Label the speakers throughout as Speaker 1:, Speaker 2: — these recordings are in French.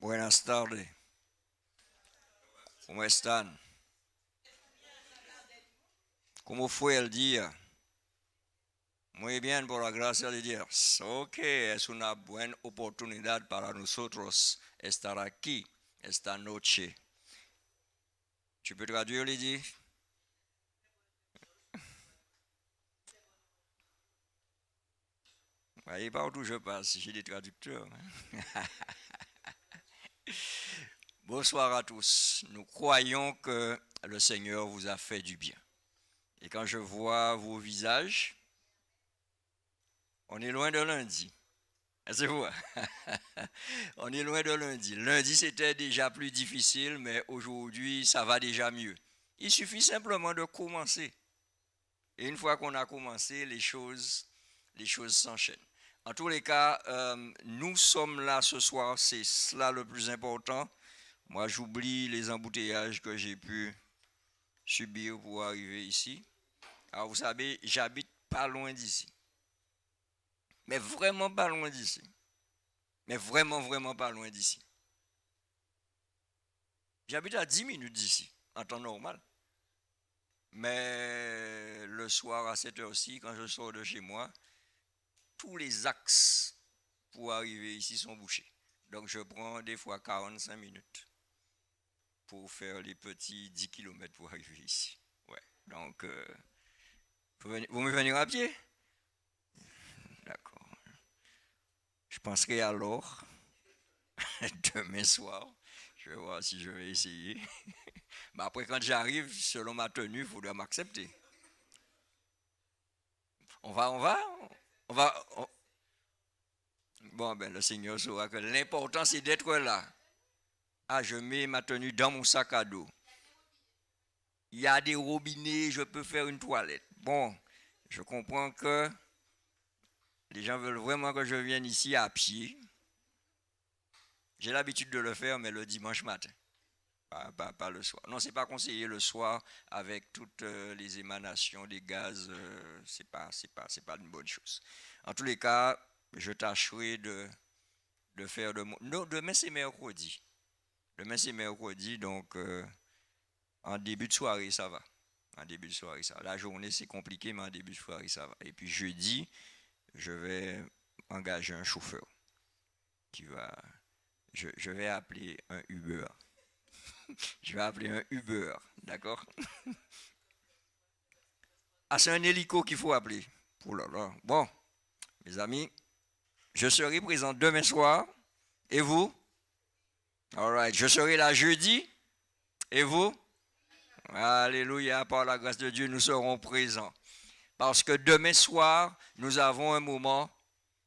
Speaker 1: Buenas tardes. ¿Cómo están? ¿Cómo fue el día? Muy bien, por la gracia de Dios. Ok, es una buena oportunidad para nosotros estar aquí esta noche. Tu peux traduire, Lydie? Voyez, partout où je passe, j'ai des traducteurs. Bonsoir à tous. Nous croyons que le Seigneur vous a fait du bien. Et quand je vois vos visages, on est loin de lundi. C'est vous. On est loin de lundi. Lundi, c'était déjà plus difficile, mais aujourd'hui, ça va déjà mieux. Il suffit simplement de commencer. Et une fois qu'on a commencé, les choses s'enchaînent. En tous les cas, nous sommes là ce soir, c'est cela le plus important. Moi, j'oublie les embouteillages que j'ai pu subir pour arriver ici. Alors, vous savez, j'habite pas loin d'ici. Mais vraiment pas loin d'ici. Mais vraiment, vraiment pas loin d'ici. J'habite à 10 minutes d'ici, en temps normal. Mais le soir à cette heure-ci, quand je sors de chez moi, tous les axes pour arriver ici sont bouchés. Donc je prends des fois 45 minutes pour faire les petits 10 km pour arriver ici. Ouais. Donc, vous me venir à pied? D'accord. Je penserai alors, demain soir, je vais voir si je vais essayer. Mais après, quand j'arrive, selon ma tenue, il faudra m'accepter. On va, on va, on va. Bon, ben, le Seigneur saura que l'important, c'est d'être là. Ah, je mets ma tenue dans mon sac à dos. Il y a des robinets, je peux faire une toilette. Bon, je comprends que les gens veulent vraiment que je vienne ici à pied. J'ai l'habitude de le faire, mais le dimanche matin. Pas le soir. Non, c'est pas conseillé le soir avec toutes les émanations des gaz. C'est pas une bonne chose. En tous les cas, je tâcherai de faire de mon. Non, demain c'est mercredi. Demain c'est mercredi, donc en début de soirée ça va. En début de soirée ça va. La journée c'est compliqué, mais en début de soirée ça va. Et puis jeudi, je vais engager un chauffeur qui va. Je vais appeler un Uber. Je vais appeler un Uber, d'accord? Ah, c'est un hélico qu'il faut appeler. Oh là là. Bon, mes amis, je serai présent demain soir. Et vous? Alright, je serai là jeudi. Et vous? Alléluia, par la grâce de Dieu, nous serons présents. Parce que demain soir, nous avons un moment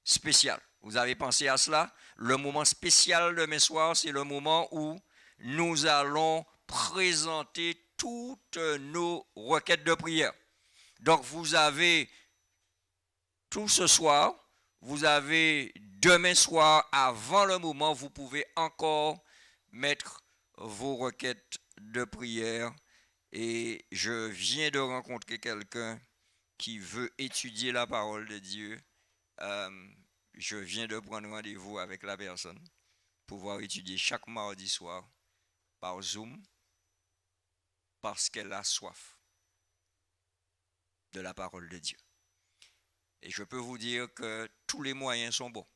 Speaker 1: spécial. Vous avez pensé à cela? Le moment spécial demain soir, c'est le moment où nous allons présenter toutes nos requêtes de prière. Donc vous avez tout ce soir, vous avez demain soir, avant le moment, vous pouvez encore mettre vos requêtes de prière. Et je viens de rencontrer quelqu'un qui veut étudier la parole de Dieu. Je viens de prendre rendez-vous avec la personne pour pouvoir étudier chaque mardi soir par Zoom parce qu'elle a soif de la parole de Dieu. Et je peux vous dire que tous les moyens sont bons.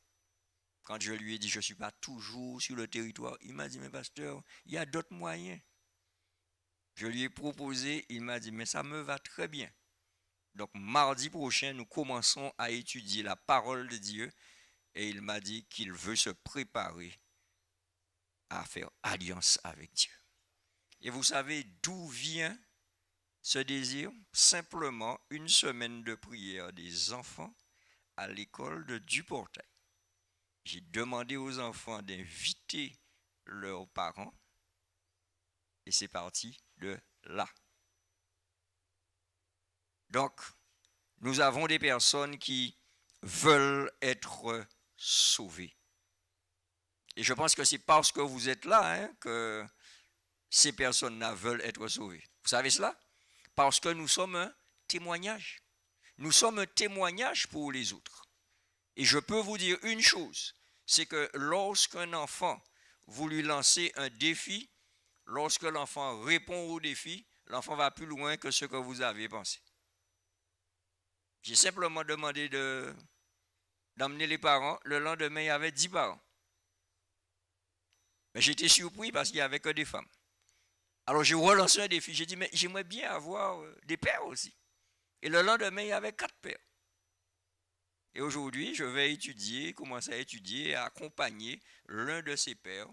Speaker 1: Quand je lui ai dit je ne suis pas toujours sur le territoire, il m'a dit mais pasteur, il y a d'autres moyens. Je lui ai proposé, il m'a dit mais ça me va très bien. Donc mardi prochain, nous commençons à étudier la parole de Dieu et il m'a dit qu'il veut se préparer à faire alliance avec Dieu. Et vous savez d'où vient ce désir? Simplement une semaine de prière des enfants à l'école de Duportail. J'ai demandé aux enfants d'inviter leurs parents et c'est parti de là. Donc, nous avons des personnes qui veulent être sauvées. Et je pense que c'est parce que vous êtes là que ces personnes-là veulent être sauvées. Vous savez cela? Parce que nous sommes un témoignage. Nous sommes un témoignage pour les autres. Et je peux vous dire une chose, c'est que lorsqu'un enfant vous lui lancez un défi, lorsque l'enfant répond au défi, l'enfant va plus loin que ce que vous avez pensé. J'ai simplement demandé d'emmener les parents. Le lendemain, il y avait 10 parents. Mais j'étais surpris parce qu'il n'y avait que des femmes. Alors j'ai relancé un défi. J'ai dit, mais j'aimerais bien avoir des pères aussi. Et le lendemain, il y avait 4 pères. Et aujourd'hui, je vais commencer à étudier et à accompagner l'un de ces pères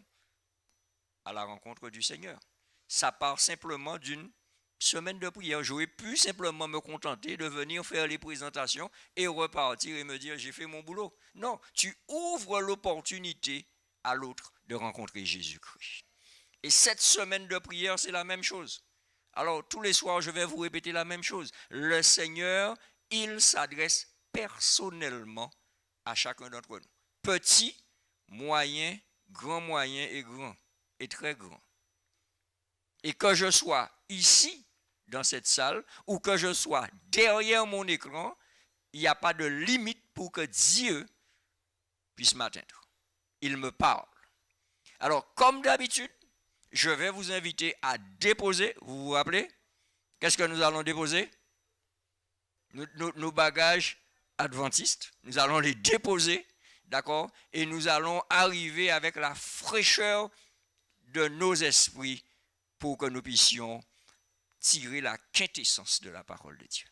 Speaker 1: à la rencontre du Seigneur. Ça part simplement d'une semaine de prière. J'aurais pu simplement me contenter de venir faire les présentations et repartir et me dire j'ai fait mon boulot. Non, tu ouvres l'opportunité à l'autre de rencontrer Jésus-Christ. Et cette semaine de prière, c'est la même chose. Alors, tous les soirs, je vais vous répéter la même chose. Le Seigneur, il s'adresse personnellement à chacun d'entre nous. Petit, moyen, et grand, et très grand. Et que je sois ici, dans cette salle, ou que je sois derrière mon écran, il n'y a pas de limite pour que Dieu puisse m'atteindre. Il me parle. Alors, comme d'habitude, je vais vous inviter à déposer, vous vous rappelez? Qu'est-ce que nous allons déposer? Nos bagages adventistes, nous allons les déposer, d'accord? Et nous allons arriver avec la fraîcheur de nos esprits pour que nous puissions tirer la quintessence de la parole de Dieu.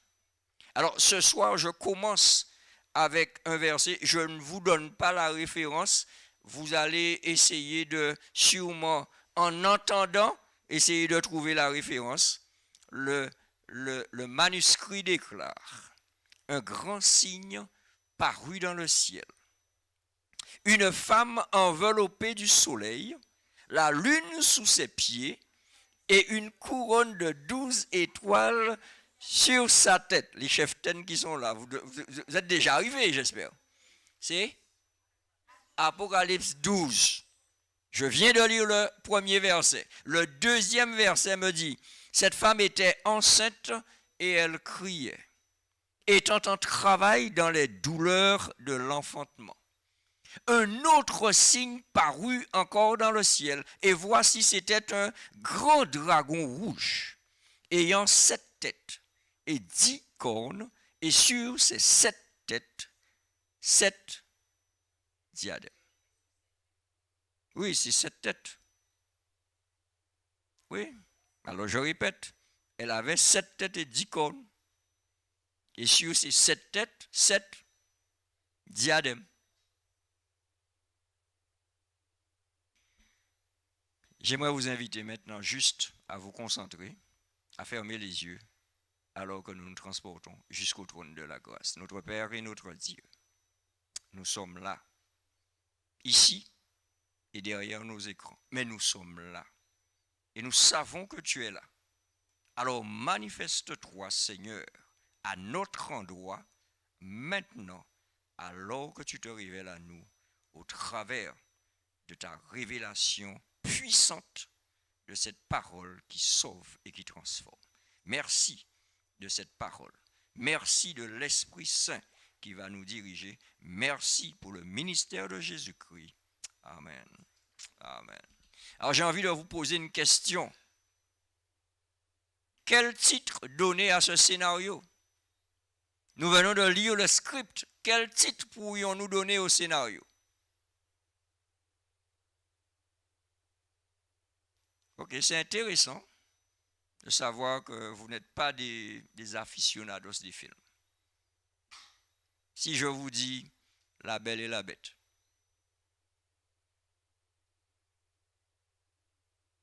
Speaker 1: Alors, ce soir, je commence avec un verset. Je ne vous donne pas la référence. Vous allez essayer de, sûrement, en entendant, essayer de trouver la référence. Le manuscrit déclare: un grand signe parut dans le ciel. Une femme enveloppée du soleil, la lune sous ses pieds, et une couronne de 12 étoiles sur sa tête. Les cheftaines qui sont là, vous êtes déjà arrivés, j'espère. C'est Apocalypse 12. Je viens de lire le premier verset. Le deuxième verset me dit: cette femme était enceinte et elle criait, étant en travail dans les douleurs de l'enfantement. Un autre signe parut encore dans le ciel, et voici, c'était un grand dragon rouge, ayant 7 têtes et 10 cornes, et sur ces 7 têtes, 7 diadèmes. Oui, c'est 7 têtes. Oui, alors je répète, elle avait 7 têtes et 10 cornes, et sur ces 7 têtes, 7 diadèmes. J'aimerais vous inviter maintenant juste à vous concentrer, à fermer les yeux, alors que nous nous transportons jusqu'au trône de la grâce. Notre Père et notre Dieu, nous sommes là, ici et derrière nos écrans, mais nous sommes là. Et nous savons que tu es là. Alors manifeste-toi, Seigneur, à notre endroit, maintenant, alors que tu te révèles à nous, au travers de ta révélation puissante de cette parole qui sauve et qui transforme. Merci de cette parole. Merci de l'Esprit Saint qui va nous diriger. Merci pour le ministère de Jésus-Christ. Amen. Amen. Alors j'ai envie de vous poser une question. Quel titre donner à ce scénario? Nous venons de lire le script. Quel titre pourrions-nous donner au scénario? Ok, c'est intéressant de savoir que vous n'êtes pas des aficionados des films. Si je vous dis La Belle et la Bête,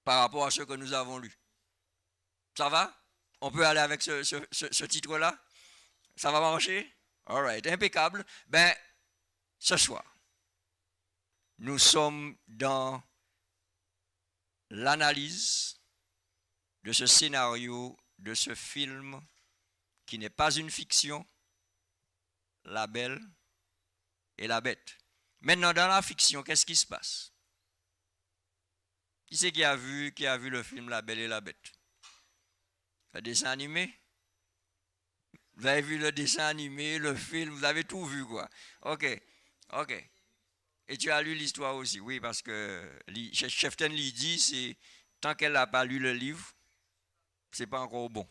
Speaker 1: par rapport à ce que nous avons lu, ça va? On peut aller avec ce titre-là? Ça va marcher? All right, impeccable. Ben, ce soir, nous sommes dans l'analyse de ce scénario, de ce film qui n'est pas une fiction, La Belle et la Bête. Maintenant, dans la fiction, qu'est-ce qui se passe? Qui c'est qui a vu le film La Belle et la Bête? Le dessin animé? Vous avez vu le dessin animé, le film, vous avez tout vu, quoi. Ok. Et tu as lu l'histoire aussi, oui, parce que Cheftain lui dit, c'est tant qu'elle n'a pas lu le livre, c'est pas encore bon.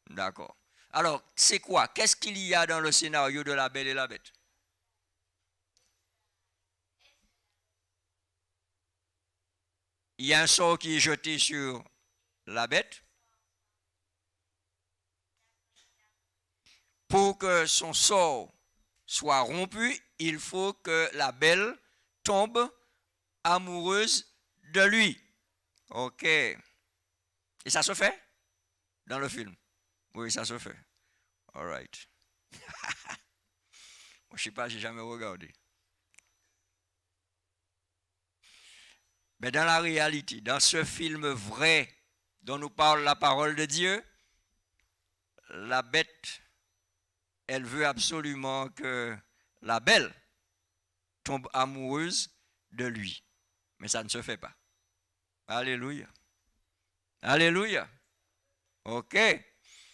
Speaker 1: D'accord. Alors, c'est quoi? Qu'est-ce qu'il y a dans le scénario de La Belle et la Bête? Il y a un sort qui est jeté sur la bête. Pour que son sort soit rompu, il faut que la belle tombe amoureuse de lui. Ok. Et ça se fait dans le film? Oui, ça se fait. All right. Je ne sais pas, j'ai jamais regardé. Mais dans la réalité, dans ce film vrai dont nous parle la parole de Dieu, la bête, elle veut absolument que la belle tombe amoureuse de lui. Mais ça ne se fait pas. Alléluia. Alléluia. Ok.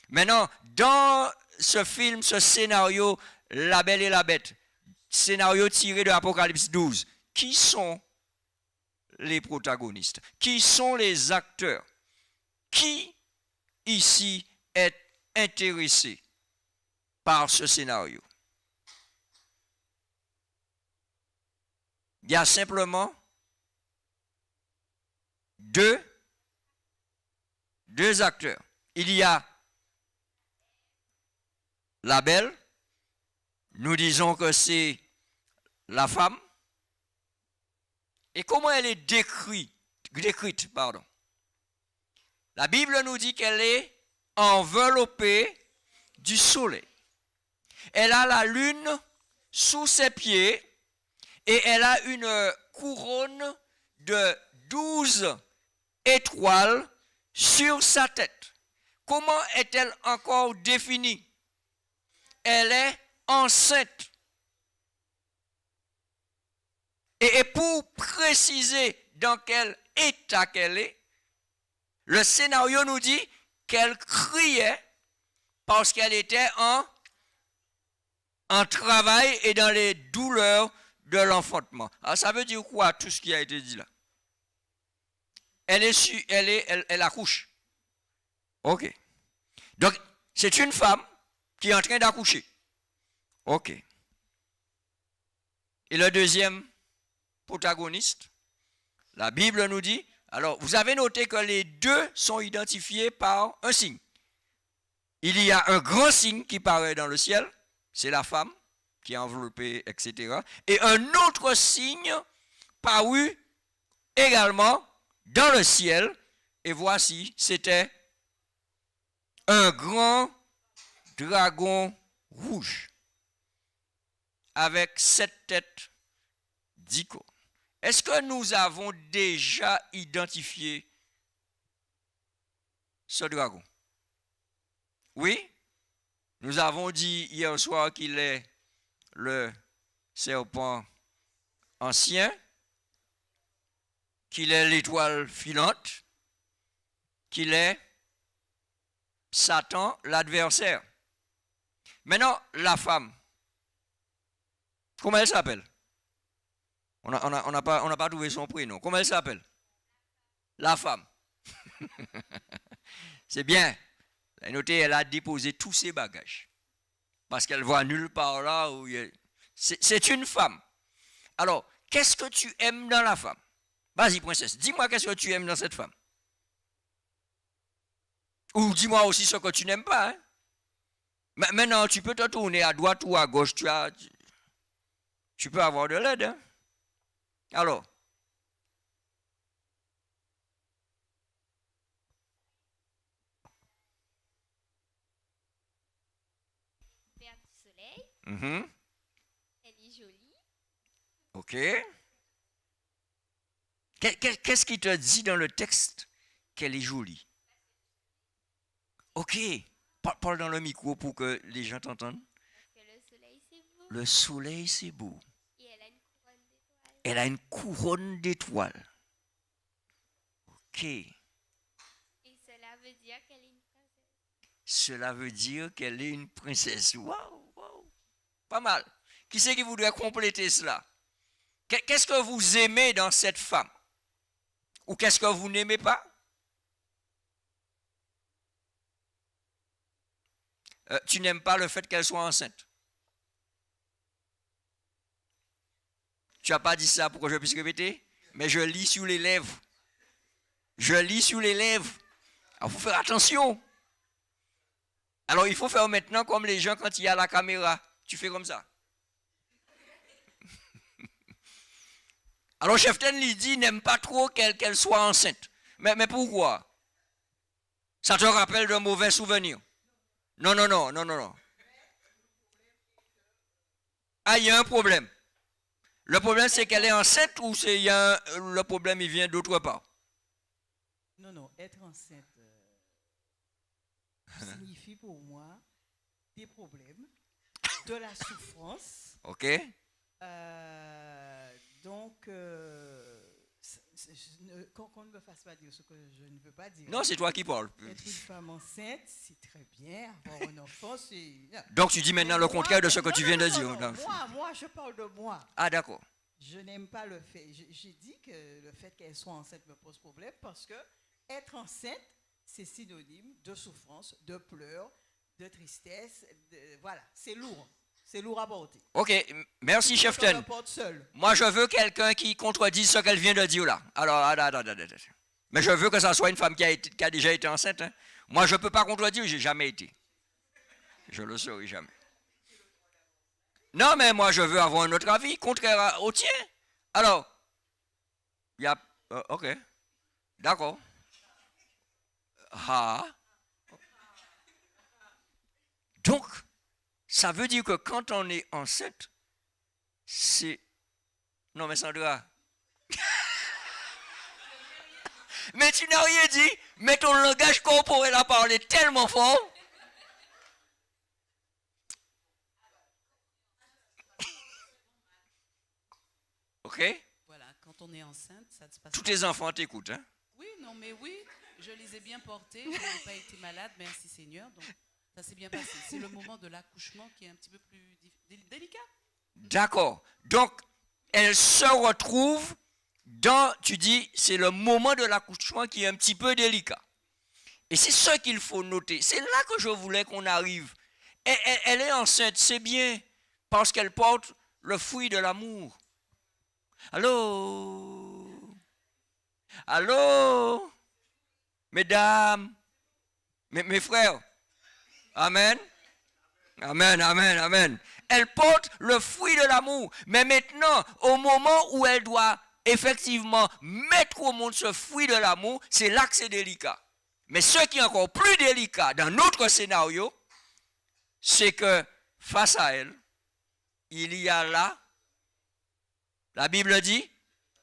Speaker 1: Maintenant, dans ce film, ce scénario, La Belle et la Bête, scénario tiré de Apocalypse 12, qui sont les protagonistes? Qui sont les acteurs? Qui ici est intéressé par ce scénario? Il y a simplement deux acteurs. Il y a la belle, nous disons que c'est la femme. Et comment elle est décrite, pardon. La Bible nous dit qu'elle est enveloppée du soleil. Elle a la lune sous ses pieds et elle a une couronne de 12 étoiles sur sa tête. Comment est-elle encore définie? Elle est enceinte. Et pour préciser dans quel état qu'elle est, le scénario nous dit qu'elle criait parce qu'elle était en travail et dans les douleurs de l'enfantement. Alors ça veut dire quoi tout ce qui a été dit là? Elle accouche. Ok. Donc c'est une femme qui est en train d'accoucher. Ok. Et le deuxième protagoniste, la Bible nous dit, alors vous avez noté que les deux sont identifiés par un signe. Il y a un grand signe qui paraît dans le ciel, c'est la femme qui est enveloppée, etc. Et un autre signe paru également dans le ciel, et voici, c'était un grand dragon rouge avec 7 têtes, 10 cornes. Est-ce que nous avons déjà identifié ce dragon? Oui? Nous avons dit hier soir qu'il est le serpent ancien, qu'il est l'étoile filante, qu'il est Satan, l'adversaire. Maintenant, la femme, comment elle s'appelle? On n'a pas trouvé son prénom. Comment elle s'appelle? La femme. C'est bien. Notez, elle a déposé tous ses bagages. Parce qu'elle voit nulle part là où c'est une femme. Alors, qu'est-ce que tu aimes dans la femme? Vas-y, princesse, dis-moi qu'est-ce que tu aimes dans cette femme. Ou dis-moi aussi ce que tu n'aimes pas. Hein? Maintenant, tu peux te tourner à droite ou à gauche. Tu peux avoir de l'aide. Hein? Alors,
Speaker 2: Vers du soleil,
Speaker 1: mm-hmm.
Speaker 2: elle est jolie.
Speaker 1: Ok. Qu'est-ce qui te dit dans le texte qu'elle est jolie? Ok. Parle dans le micro pour que les gens t'entendent.
Speaker 2: Parce que le soleil, c'est beau.
Speaker 1: Le soleil, c'est beau.
Speaker 2: Et elle a une couronne d'étoiles.
Speaker 1: Elle a une couronne d'étoiles. Ok.
Speaker 2: Et cela veut dire qu'elle est une princesse.
Speaker 1: Cela veut dire qu'elle est une princesse. Waouh, waouh. Pas mal. Qui c'est qui voudrait compléter cela? Qu'est-ce que vous aimez dans cette femme? Ou qu'est-ce que vous n'aimez pas? Tu n'aimes pas le fait qu'elle soit enceinte. Tu n'as pas dit ça pour que je puisse répéter, mais je lis sur les lèvres. Je lis sur les lèvres. Alors, il faut faire attention. Alors, il faut faire maintenant comme les gens quand il y a la caméra. Tu fais comme ça. Alors, Chef Ten lui dit, n'aime pas trop qu'elle soit enceinte. Mais pourquoi? Ça te rappelle de mauvais souvenirs. Non. Ah, il y a un problème. Le problème, c'est qu'elle est enceinte ou le problème, il vient d'autre part?
Speaker 3: Non, être enceinte signifie pour moi des problèmes, de la souffrance.
Speaker 1: Ok.
Speaker 3: Donc, qu'on ne me fasse pas dire ce que je ne veux pas dire.
Speaker 1: Non, c'est toi qui parles.
Speaker 3: Être une femme enceinte, c'est très bien. Avoir un enfant, c'est...
Speaker 1: Donc, tu dis maintenant le contraire de ce que tu viens de dire.
Speaker 3: Moi, je parle de moi.
Speaker 1: Ah, d'accord.
Speaker 3: Je n'aime pas le fait. J'ai dit que le fait qu'elle soit enceinte me pose problème parce que être enceinte, c'est synonyme de souffrance, de pleurs, de tristesse. Voilà, c'est lourd. C'est lourd à porter.
Speaker 1: Ok, merci Chef Ten. Moi, je veux quelqu'un qui contredise ce qu'elle vient de dire là. Alors, attends. Mais je veux que ça soit une femme qui a déjà été enceinte. Hein. Moi, je ne peux pas contredire, j'ai jamais été. Je le saurai jamais. Non, mais moi, je veux avoir un autre avis, contraire au tien. Alors, il y a... ok, d'accord. Ah. Donc, ça veut dire que quand on est enceinte, c'est... Non, mais Sandra. Mais tu n'as rien dit, mais ton langage corporel a parlé tellement fort. Ok?
Speaker 4: Voilà, quand on est enceinte, ça se passe.
Speaker 1: Tous tes enfants t'écoutent, hein?
Speaker 4: Oui, je les ai bien portés, je n'ai pas été malade, merci Seigneur, donc ça s'est bien passé. C'est le moment de l'accouchement qui est un petit peu plus délicat.
Speaker 1: D'accord. Donc, elle se retrouve dans, tu dis, c'est le moment de l'accouchement qui est un petit peu délicat. Et c'est ce qu'il faut noter. C'est là que je voulais qu'on arrive. Elle est enceinte, c'est bien, parce qu'elle porte le fruit de l'amour. Allô? Allô? Mesdames, mes frères. Amen. Amen. Elle porte le fruit de l'amour. Mais maintenant, au moment où elle doit effectivement mettre au monde ce fruit de l'amour, c'est là que c'est délicat. Mais ce qui est encore plus délicat dans notre scénario, c'est que face à elle, il y a là, la Bible dit,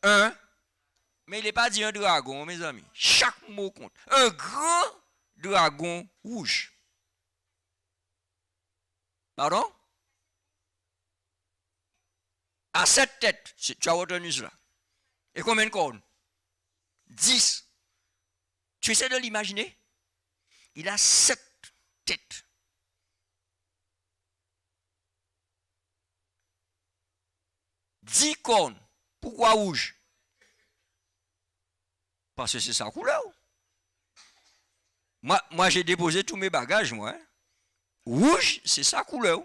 Speaker 1: mais il n'est pas dit un dragon, mes amis. Chaque mot compte. Un grand dragon rouge. Pardon? À 7 têtes, tu as retenu cela. Et combien de cornes? 10. Tu essaies de l'imaginer? Il a 7 têtes. Dix cornes. Pourquoi rouge? Parce que c'est sa couleur. Moi j'ai déposé tous mes bagages, moi. Hein. Rouge, c'est sa couleur.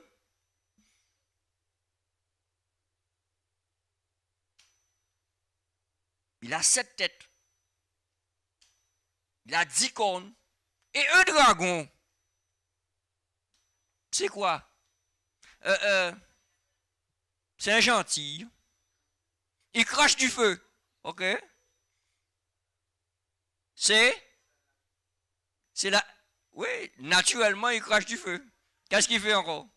Speaker 1: Il a 7 têtes. Il a 10 cornes. Et un dragon. C'est quoi? C'est un gentil. Il crache du feu. Ok? C'est la... Oui, naturellement, il crache du feu. Qu'est-ce qu'il fait encore?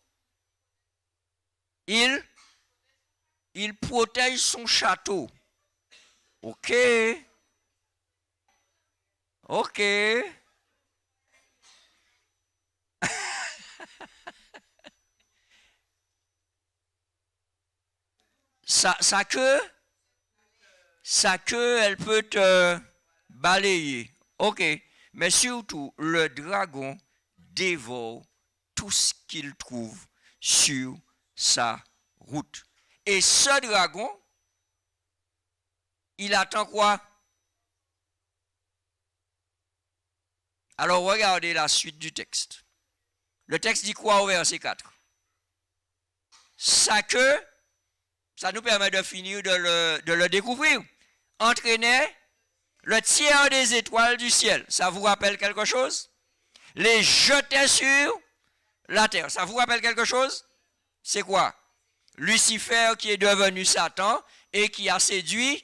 Speaker 1: Il protège son château. Ok. Sa queue, elle peut te balayer. Ok. Mais surtout, le dragon dévore tout ce qu'il trouve sur sa route. Et ce dragon, il attend quoi? Alors regardez la suite du texte. Le texte dit quoi au verset 4? Sa queue, ça nous permet de finir de le découvrir, entraînait le tiers des étoiles du ciel. Ça vous rappelle quelque chose? Les jetait sur la terre. Ça vous rappelle quelque chose? C'est quoi? Lucifer qui est devenu Satan et qui a séduit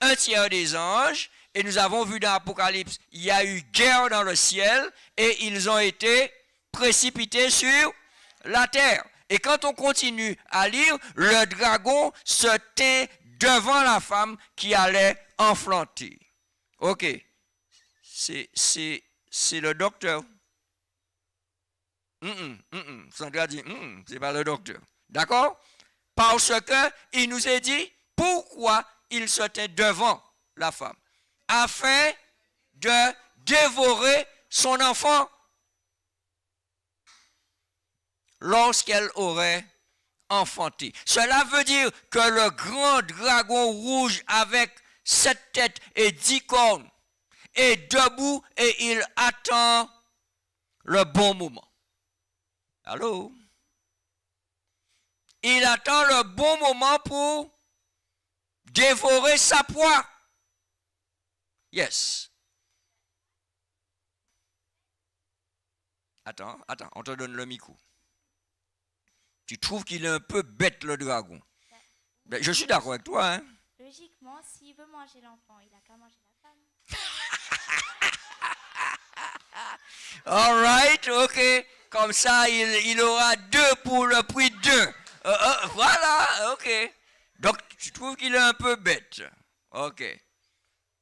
Speaker 1: un tiers des anges. Et nous avons vu dans l'Apocalypse, il y a eu guerre dans le ciel et ils ont été précipités sur la terre. Et quand on continue à lire, le dragon se tint devant la femme qui allait enfanter. Ok, c'est le docteur. Sandra dit, c'est pas le docteur. D'accord? Parce que il nous est dit pourquoi il se tint devant la femme. Afin de dévorer son enfant lorsqu'elle aurait enfanté. Cela veut dire que le grand dragon rouge avec 7 têtes et 10 cornes est debout et il attend le bon moment. Allô? Il attend le bon moment pour dévorer sa proie. Yes. Attends, on te donne le micro. Tu trouves qu'il est un peu bête, le dragon? Ben, je suis d'accord avec toi, hein?
Speaker 2: Logiquement, s'il veut manger l'enfant, il n'a qu'à manger la femme.
Speaker 1: All right, ok. Comme ça, il aura 2 pour le prix de 2. Voilà, ok. Donc, tu trouves qu'il est un peu bête. Ok.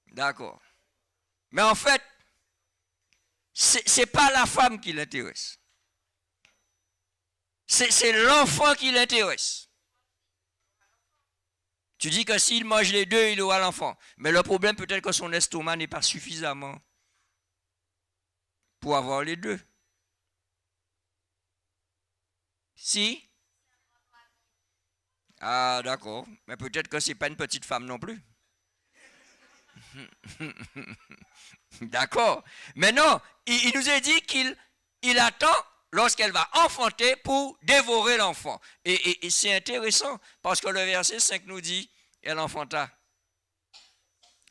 Speaker 1: D'accord. Mais en fait, c'est pas la femme qui l'intéresse. C'est l'enfant qui l'intéresse. Tu dis que s'il mange les 2, il aura l'enfant. Mais le problème, peut-être que son estomac n'est pas suffisamment pour avoir les 2. Si? Ah, d'accord. Mais peut-être que ce n'est pas une petite femme non plus. D'accord. Mais non, il nous a dit qu'il attend lorsqu'elle va enfanter pour dévorer l'enfant. Et c'est intéressant parce que le verset 5 nous dit, elle enfanta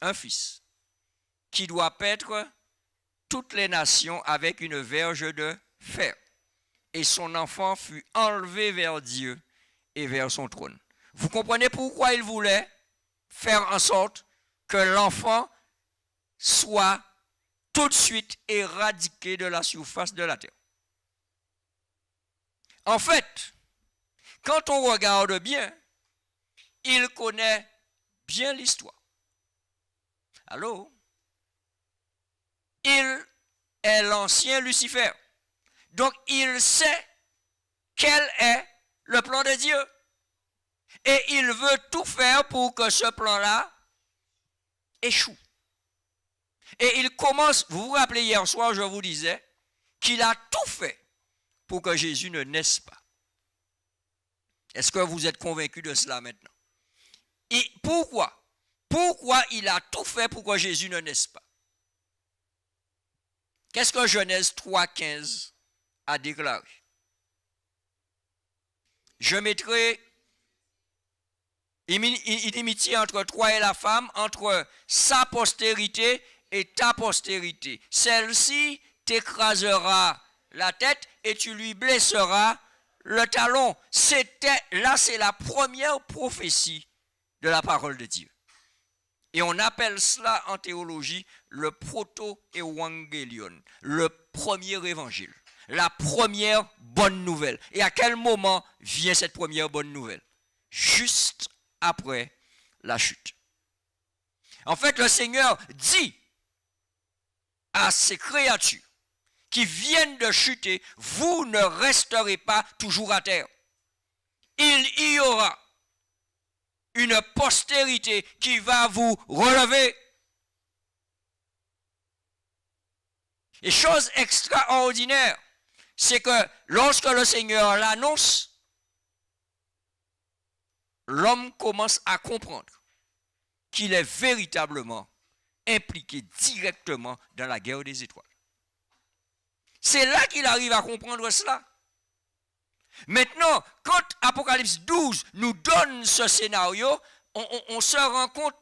Speaker 1: un fils qui doit paître toutes les nations avec une verge de fer. Et son enfant fut enlevé vers Dieu et vers son trône. Vous comprenez pourquoi il voulait faire en sorte que l'enfant soit tout de suite éradiqué de la surface de la terre. En fait, quand on regarde bien, il connaît bien l'histoire. Allô? Il est l'ancien Lucifer. Donc, il sait quel est le plan de Dieu. Et il veut tout faire pour que ce plan-là échoue. Et il commence, vous vous rappelez hier soir, je vous disais, qu'il a tout fait pour que Jésus ne naisse pas. Est-ce que vous êtes convaincu de cela maintenant? Et pourquoi? Pourquoi il a tout fait pour que Jésus ne naisse pas? Qu'est-ce que Genèse 3,15 a déclaré? Je mettrai inimitié entre toi et la femme, entre sa postérité et ta postérité. Celle-ci t'écrasera la tête et tu lui blesseras le talon. C'est la première prophétie de la parole de Dieu. Et on appelle cela en théologie le proto-évangélion, le premier évangile, la première bonne nouvelle. Et à quel moment vient cette première bonne nouvelle? Juste après la chute. En fait, le Seigneur dit à ses créatures qui viennent de chuter, vous ne resterez pas toujours à terre. Il y aura une postérité qui va vous relever. Et chose extraordinaire, c'est que lorsque le Seigneur l'annonce, l'homme commence à comprendre qu'il est véritablement impliqué directement dans la guerre des étoiles. C'est là qu'il arrive à comprendre cela. Maintenant, quand Apocalypse 12 nous donne ce scénario, on se rend compte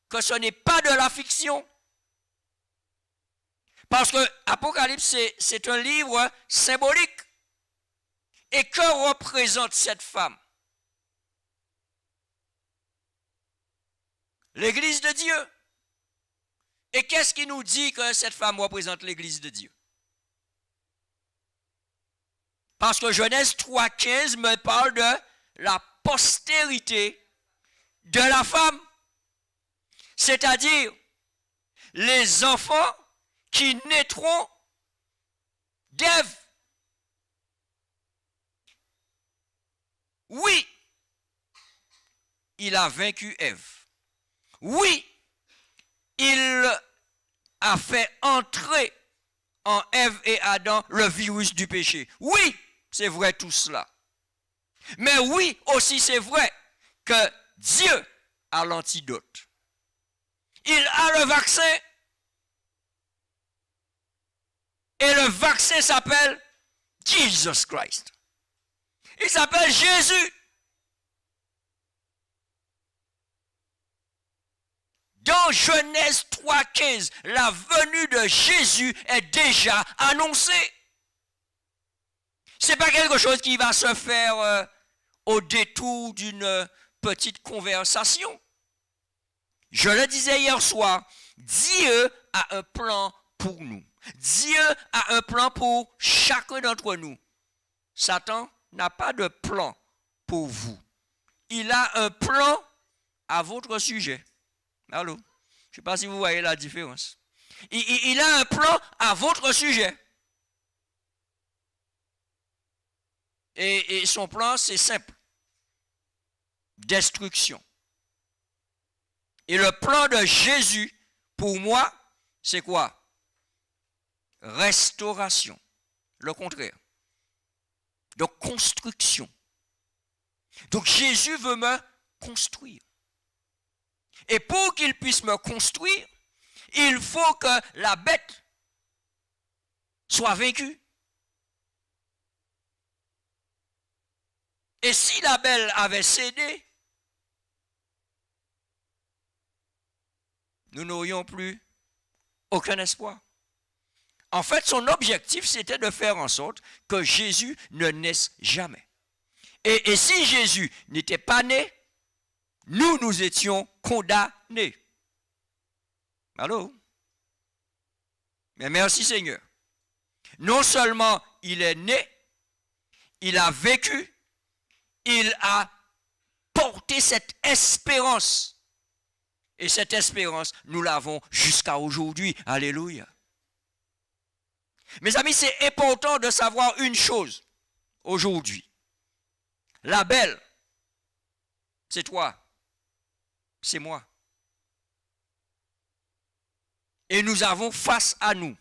Speaker 1: que ce n'est pas de la fiction. Parce que Apocalypse, c'est un livre symbolique. Et que représente cette femme? L'Église de Dieu. Et qu'est-ce qui nous dit que cette femme représente l'Église de Dieu? Parce que Genèse 3,15 me parle de la postérité de la femme. C'est-à-dire les enfants qui naîtront d'Ève. Oui, il a vaincu Ève. Oui, il a fait entrer en Ève et Adam le virus du péché. Oui, c'est vrai tout cela. Mais oui, aussi c'est vrai que Dieu a l'antidote. Il a le vaccin. Et le vaccin s'appelle Jesus Christ. Il s'appelle Jésus. Dans Genèse 3,15, la venue de Jésus est déjà annoncée. Ce n'est pas quelque chose qui va se faire au détour d'une petite conversation. Je le disais hier soir, Dieu a un plan pour nous. Dieu a un plan pour chacun d'entre nous. Satan n'a pas de plan pour vous. Il a un plan à votre sujet. Allô? Je ne sais pas si vous voyez la différence. Il a un plan à votre sujet. Et son plan, c'est simple. Destruction. Et le plan de Jésus, pour moi, c'est quoi? Restauration. Le contraire. Donc, construction. Donc, Jésus veut me construire. Et pour qu'il puisse me construire, il faut que la bête soit vaincue. Et si la belle avait cédé, nous n'aurions plus aucun espoir. En fait, son objectif, c'était de faire en sorte que Jésus ne naisse jamais. Et si Jésus n'était pas né, nous étions condamnés. Allô? Mais merci Seigneur. Non seulement il est né, il a vécu, il a porté cette espérance. Et cette espérance, nous l'avons jusqu'à aujourd'hui. Alléluia. Mes amis, c'est important de savoir une chose aujourd'hui. La belle, c'est toi, c'est moi. Et nous avons face à nous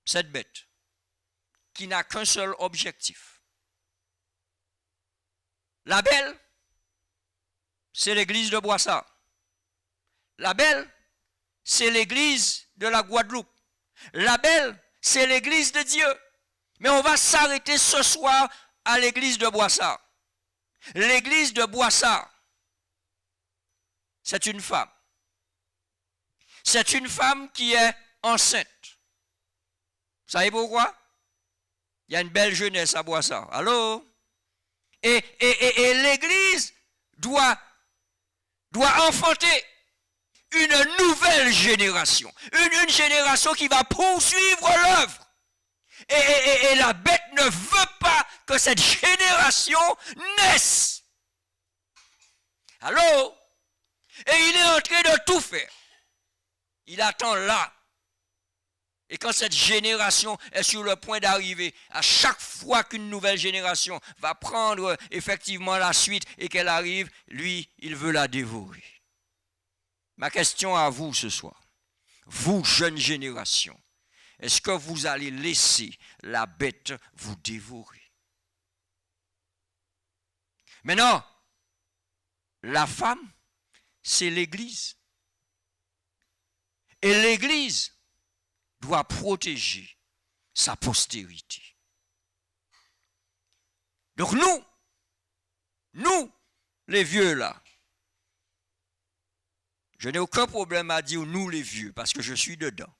Speaker 1: cette bête qui n'a qu'un seul objectif. La belle, c'est l'église de Boissard. La belle, c'est l'église de la Guadeloupe. La belle, c'est l'église de Dieu. Mais on va s'arrêter ce soir à l'église de Boissard. L'église de Boissard, c'est une femme. C'est une femme qui est enceinte. Vous savez pourquoi? Il y a une belle jeunesse à Boissard. Allô? Et l'église doit enfanter une nouvelle génération. Une génération qui va poursuivre l'œuvre. Et la bête ne veut pas que cette génération naisse. Allô? Et il est en train de tout faire. Il attend là. Et quand cette génération est sur le point d'arriver, à chaque fois qu'une nouvelle génération va prendre effectivement la suite et qu'elle arrive, lui, il veut la dévorer. Ma question à vous ce soir, vous, jeune génération, est-ce que vous allez laisser la bête vous dévorer? Maintenant, la femme, c'est l'Église. Et l'Église doit protéger sa postérité. Donc nous, les vieux là, je n'ai aucun problème à dire nous les vieux, parce que je suis dedans.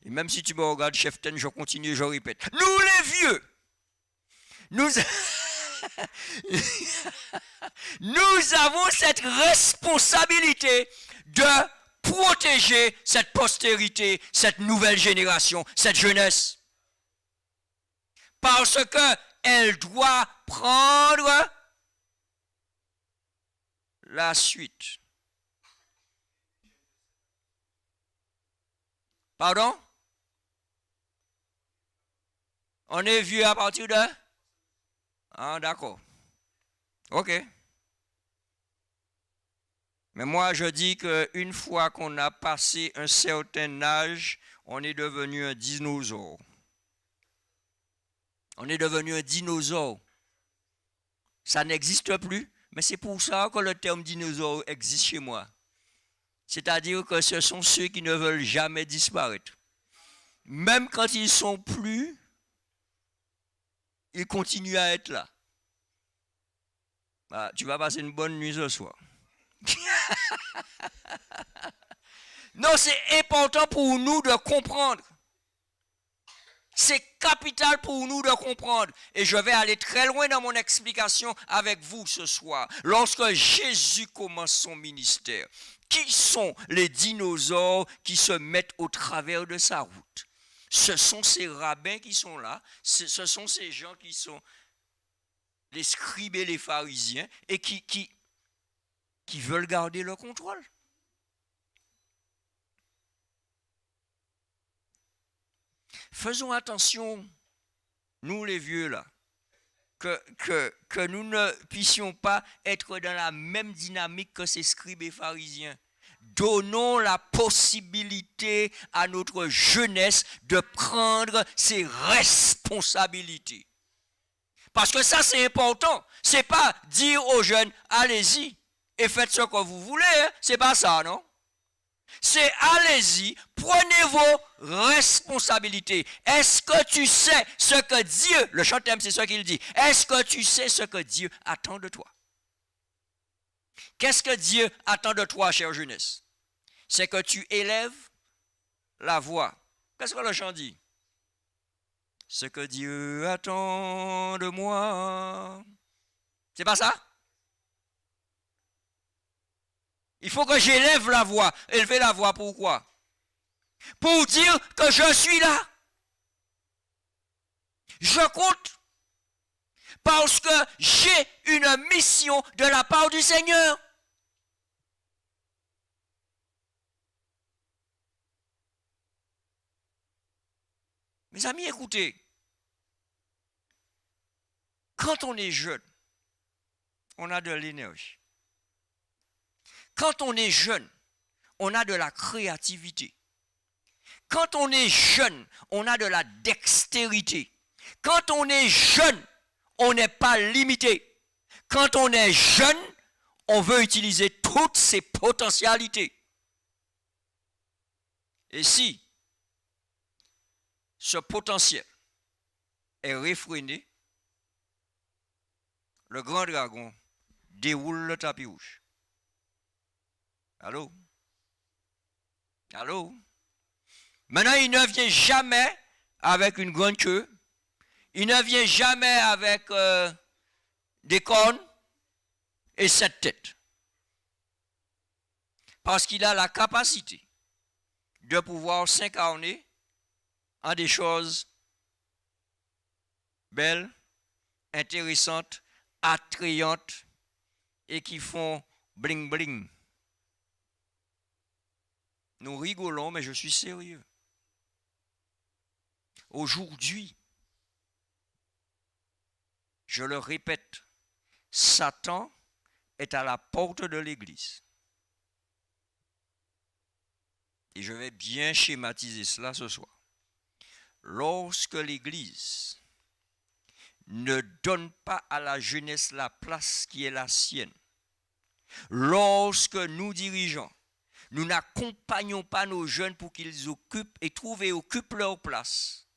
Speaker 1: Et même si tu me regardes, chef Ten, je continue, je répète. Nous les vieux, nous avons cette responsabilité de protéger cette postérité, cette nouvelle génération, cette jeunesse. Parce qu'elle doit prendre la suite. Pardon? On est vieux à partir de? Ah, d'accord. OK. Mais moi, je dis qu'une fois qu'on a passé un certain âge, on est devenu un dinosaure. On est devenu un dinosaure. Ça n'existe plus, mais c'est pour ça que le terme dinosaure existe chez moi. C'est-à-dire que ce sont ceux qui ne veulent jamais disparaître. Même quand ils ne sont plus, ils continuent à être là. Bah, tu vas passer une bonne nuit ce soir. Non, c'est important pour nous de comprendre. C'est capital pour nous de comprendre. Et je vais aller très loin dans mon explication avec vous ce soir. Lorsque Jésus commence son ministère, qui sont les dinosaures qui se mettent au travers de sa route? Ce sont ces rabbins qui sont là. Ce sont ces gens qui sont les scribes et les pharisiens et qui veulent garder le contrôle. Faisons attention, nous les vieux là, que nous ne puissions pas être dans la même dynamique que ces scribes et pharisiens. Donnons la possibilité à notre jeunesse de prendre ses responsabilités. Parce que ça, c'est important. C'est pas dire aux jeunes, allez-y et faites ce que vous voulez. Hein? C'est pas ça, non? C'est allez-y, prenez vos responsabilités. Est-ce que tu sais ce que Dieu, le chantème, c'est ce qu'il dit, est-ce que tu sais ce que Dieu attend de toi? Qu'est-ce que Dieu attend de toi, chère jeunesse? C'est que tu élèves la voix. Qu'est-ce que le chant dit? Ce que Dieu attend de moi. C'est pas ça? Il faut que j'élève la voix. Élever la voix, pourquoi? Pour dire que je suis là. Je compte. Parce que j'ai une mission de la part du Seigneur. Mes amis, écoutez. Quand on est jeune, on a de l'énergie. Quand on est jeune, on a de la créativité. Quand on est jeune, on a de la dextérité. Quand on est jeune, on n'est pas limité. Quand on est jeune, on veut utiliser toutes ses potentialités. Et si ce potentiel est réfréné, le grand dragon déroule le tapis rouge. Allô? Allô? Maintenant, il ne vient jamais avec une grande queue. Il ne vient jamais avec des cornes et 7 têtes. Parce qu'il a la capacité de pouvoir s'incarner en des choses belles, intéressantes, attrayantes et qui font bling bling. Nous rigolons, mais je suis sérieux. Aujourd'hui, je le répète, Satan est à la porte de l'Église. Et je vais bien schématiser cela ce soir. Lorsque l'Église ne donne pas à la jeunesse la place qui est la sienne, Lorsque nous dirigeants, nous n'accompagnons pas nos jeunes pour qu'ils occupent et trouvent et occupent leur place,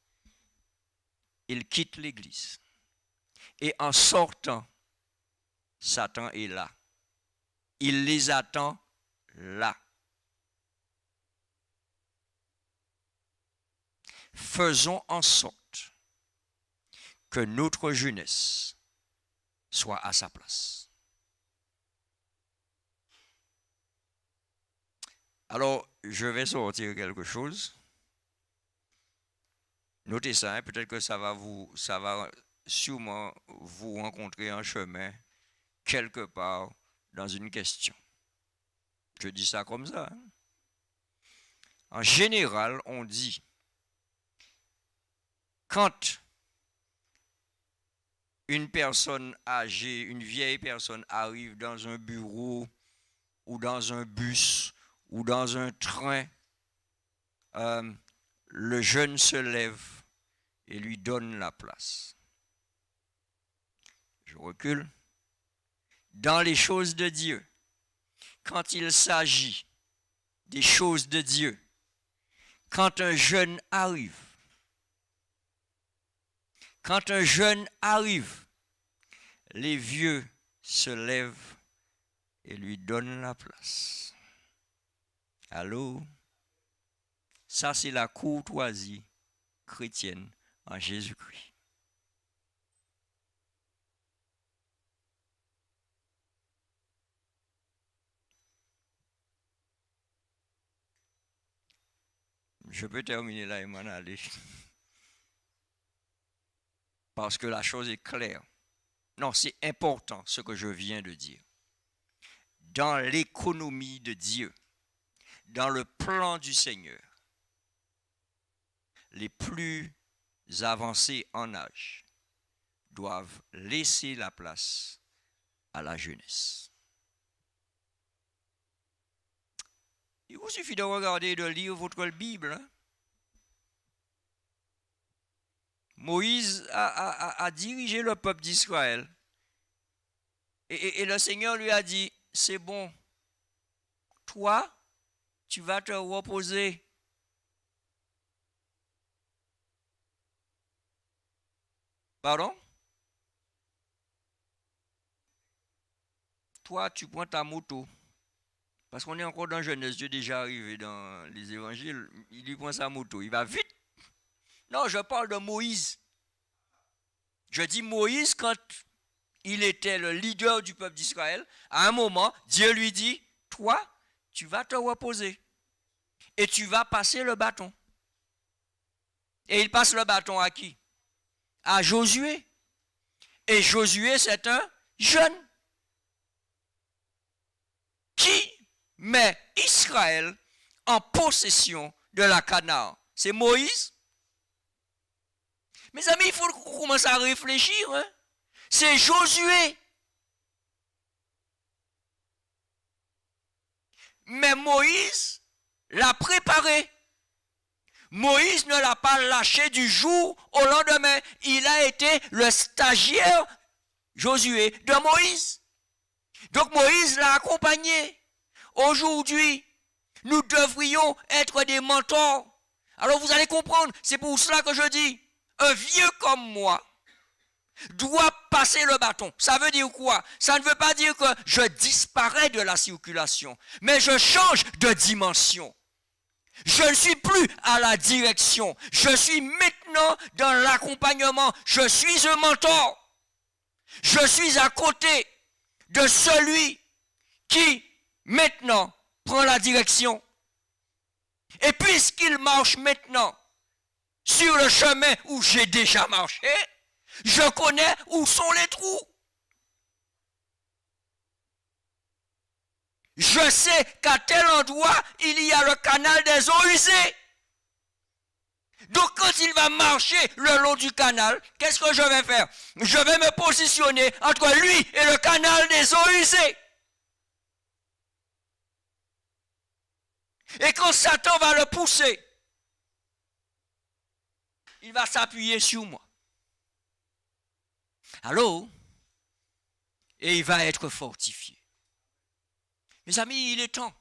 Speaker 1: ils quittent l'église. Et en sortant, Satan est là. Il les attend là. Faisons en sorte que notre jeunesse soit à sa place. Alors, je vais sortir quelque chose. Notez ça, hein, peut-être que ça va sûrement vous rencontrer en chemin, quelque part, dans une question. Je dis ça comme ça. Hein. En général, on dit, quand une personne âgée, une vieille personne arrive dans un bureau ou dans un bus ou dans un train, le jeune se lève et lui donne la place. Je recule. Dans les choses de Dieu, quand il s'agit des choses de Dieu, quand un jeune arrive, les vieux se lèvent et lui donnent la place. Allô? Ça, c'est la courtoisie chrétienne en Jésus-Christ. Je peux terminer là et m'en aller. Parce que la chose est claire. Non, c'est important ce que je viens de dire. Dans l'économie de Dieu, dans le plan du Seigneur, les plus avancés en âge doivent laisser la place à la jeunesse. Il vous suffit de regarder et de lire votre Bible. Hein? Moïse a dirigé le peuple d'Israël. Et le Seigneur lui a dit, c'est bon, toi, tu vas te reposer. Pardon? Toi, tu prends ta moto. Parce qu'on est encore dans Genèse, Dieu est déjà arrivé dans les évangiles, il lui prend sa moto, il va vite. Non, je parle de Moïse. Je dis Moïse quand il était le leader du peuple d'Israël. À un moment, Dieu lui dit, toi, tu vas te reposer et tu vas passer le bâton. Et il passe le bâton à qui? À Josué. Et Josué, c'est un jeune qui met Israël en possession de la Canaan. C'est Moïse. Mes amis, il faut qu'on commence à réfléchir. Hein? C'est Josué. Mais Moïse l'a préparé. Moïse ne l'a pas lâché du jour au lendemain. Il a été le stagiaire, Josué, de Moïse. Donc Moïse l'a accompagné. Aujourd'hui, nous devrions être des mentors. Alors vous allez comprendre, c'est pour cela que je dis, un vieux comme moi doit passer le bâton. Ça veut dire quoi? Ça ne veut pas dire que je disparais de la circulation, mais je change de dimension. Je ne suis plus à la direction. Je suis maintenant dans l'accompagnement. Je suis un mentor. Je suis à côté de celui qui maintenant prend la direction. Et puisqu'il marche maintenant sur le chemin où j'ai déjà marché, je connais où sont les trous. Je sais qu'à tel endroit, il y a le canal des eaux usées. Donc quand il va marcher le long du canal, qu'est-ce que je vais faire? Je vais me positionner entre lui et le canal des eaux usées. Et quand Satan va le pousser, il va s'appuyer sur moi. Allô? Et il va être fortifié. Mes amis, il est temps.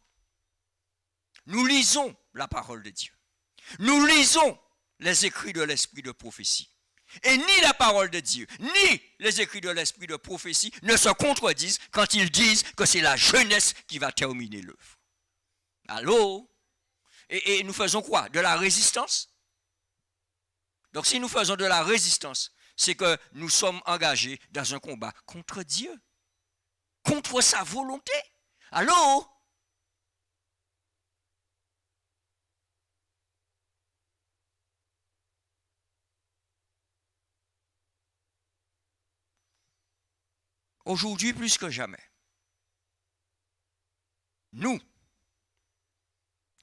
Speaker 1: Nous lisons la parole de Dieu. Nous lisons les écrits de l'esprit de prophétie. Et ni la parole de Dieu, ni les écrits de l'esprit de prophétie ne se contredisent quand ils disent que c'est la jeunesse qui va terminer l'œuvre. Allô? Et nous faisons quoi? De la résistance? Donc si nous faisons de la résistance, c'est que nous sommes engagés dans un combat contre Dieu, contre sa volonté. Allô? Aujourd'hui, plus que jamais, nous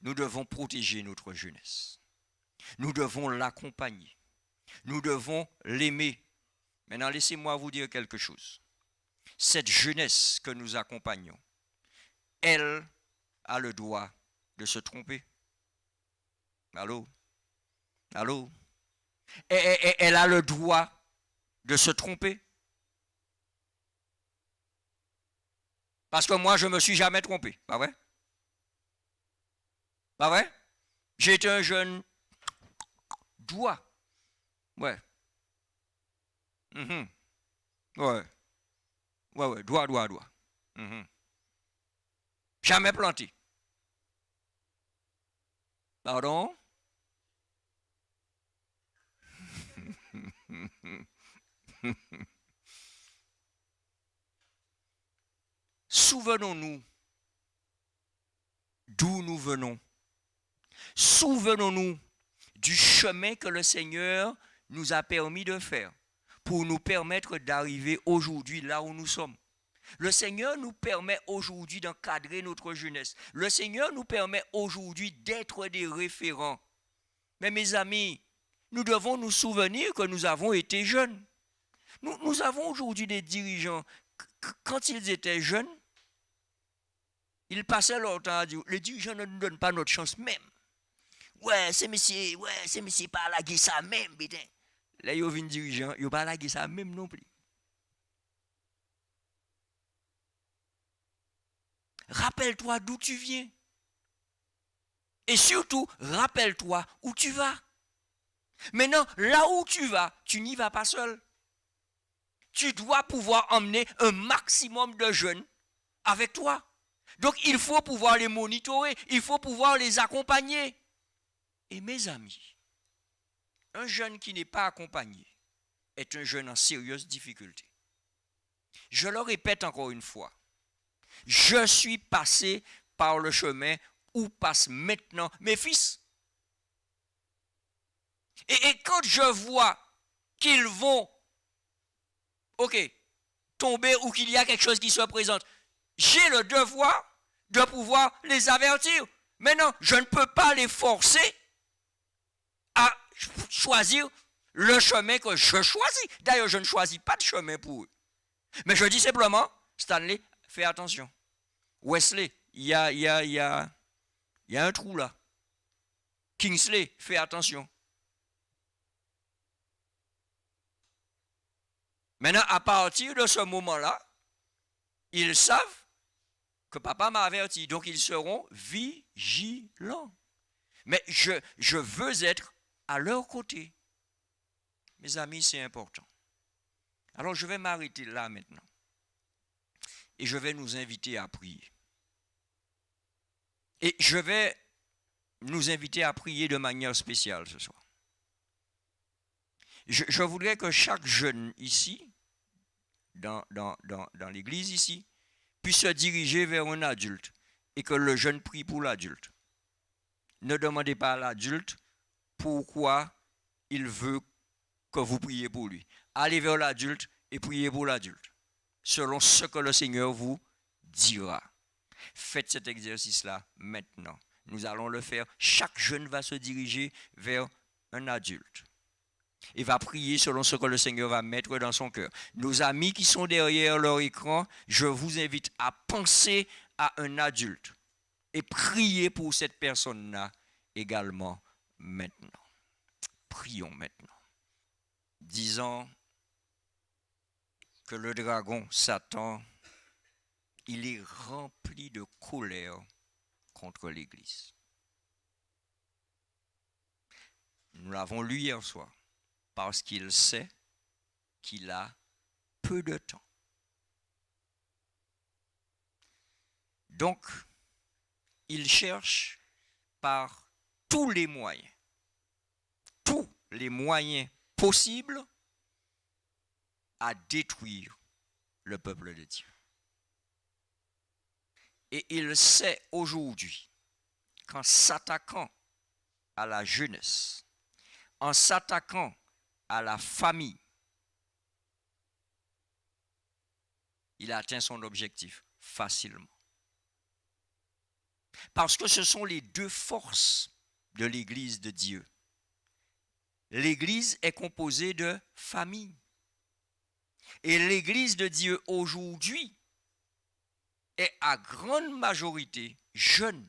Speaker 1: devons protéger notre jeunesse. Nous devons l'accompagner. Nous devons l'aimer. Maintenant, laissez-moi vous dire quelque chose. Cette jeunesse que nous accompagnons, elle a le droit de se tromper. Allô? Allô? Elle a le droit de se tromper. Parce que moi, je ne me suis jamais trompé. Pas vrai? Pas vrai? J'étais un jeune doigt. Ouais. Ouais. Ouais. Doigt. Jamais planté. Pardon? Souvenons-nous d'où nous venons. Souvenons-nous du chemin que le Seigneur nous a permis de faire pour nous permettre d'arriver aujourd'hui là où nous sommes. Le Seigneur nous permet aujourd'hui d'encadrer notre jeunesse. Le Seigneur nous permet aujourd'hui d'être des référents. Mais mes amis, nous devons nous souvenir que nous avons été jeunes. Nous avons aujourd'hui des dirigeants. Quand ils étaient jeunes, ils passaient leur temps à dire, les dirigeants ne nous donnent pas notre chance même. Ouais, c'est monsieur pas la guerre ça même, putain. Là, ils viennent dirigeants, ils pas la guerre ça même non plus. Rappelle-toi d'où tu viens. Et surtout, rappelle-toi où tu vas. Maintenant, là où tu vas, tu n'y vas pas seul. Tu dois pouvoir emmener un maximum de jeunes avec toi. Donc, il faut pouvoir les monitorer, il faut pouvoir les accompagner. Et mes amis, un jeune qui n'est pas accompagné est un jeune en sérieuse difficulté. Je le répète encore une fois, je suis passé par le chemin où passent maintenant mes fils. Et quand je vois qu'ils vont, tomber ou qu'il y a quelque chose qui se présente, j'ai le devoir de pouvoir les avertir. Maintenant, je ne peux pas les forcer à choisir le chemin que je choisis. D'ailleurs, je ne choisis pas de chemin pour eux. Mais je dis simplement, Stanley, fais attention. Wesley, il y a un trou là. Kingsley, fais attention. Maintenant, à partir de ce moment-là, ils savent que papa m'a averti. Donc, ils seront vigilants. Mais je veux être à leur côté. Mes amis, c'est important. Alors, je vais m'arrêter là maintenant. Et je vais nous inviter à prier. Et je vais nous inviter à prier de manière spéciale ce soir. Je voudrais que chaque jeune ici, dans l'église ici, puisse se diriger vers un adulte et que le jeune prie pour l'adulte. Ne demandez pas à l'adulte pourquoi il veut que vous priez pour lui. Allez vers l'adulte et priez pour l'adulte, selon ce que le Seigneur vous dira. Faites cet exercice-là maintenant. Nous allons le faire. Chaque jeune va se diriger vers un adulte et va prier selon ce que le Seigneur va mettre dans son cœur. Nos amis qui sont derrière leur écran, je vous invite à penser à un adulte et prier pour cette personne-là également maintenant. Prions maintenant. Disons que le dragon, Satan, il est rempli de colère contre l'Église. Nous l'avons lu hier soir, parce qu'il sait qu'il a peu de temps. Donc, il cherche par tous les moyens possibles à détruire le peuple de Dieu. Et il sait aujourd'hui qu'en s'attaquant à la jeunesse, en s'attaquant à la famille, il atteint son objectif facilement. Parce que ce sont les deux forces de l'Église de Dieu. L'Église est composée de familles. Et l'Église de Dieu aujourd'hui est à grande majorité jeune.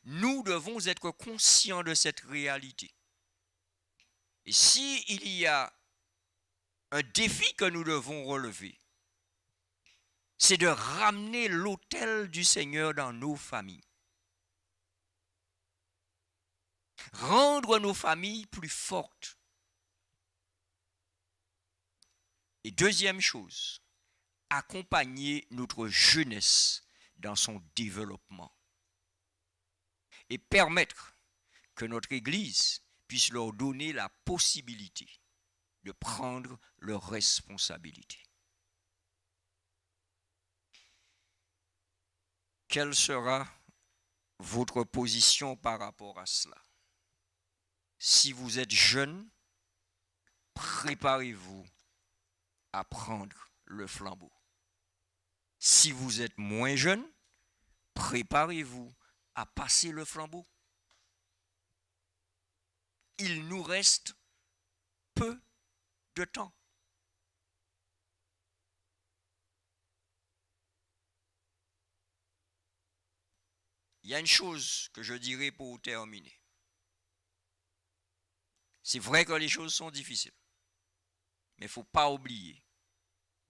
Speaker 1: Nous devons être conscients de cette réalité. Et s'il y a un défi que nous devons relever, c'est de ramener l'autel du Seigneur dans nos familles. Rendre nos familles plus fortes. Et deuxième chose, accompagner notre jeunesse dans son développement. Et permettre que notre Église puisse leur donner la possibilité de prendre leurs responsabilités. Quelle sera votre position par rapport à cela? Si vous êtes jeune, préparez-vous à prendre le flambeau. Si vous êtes moins jeune, préparez-vous à passer le flambeau. Il nous reste peu de temps. Il y a une chose que je dirais pour terminer. C'est vrai que les choses sont difficiles, mais il ne faut pas oublier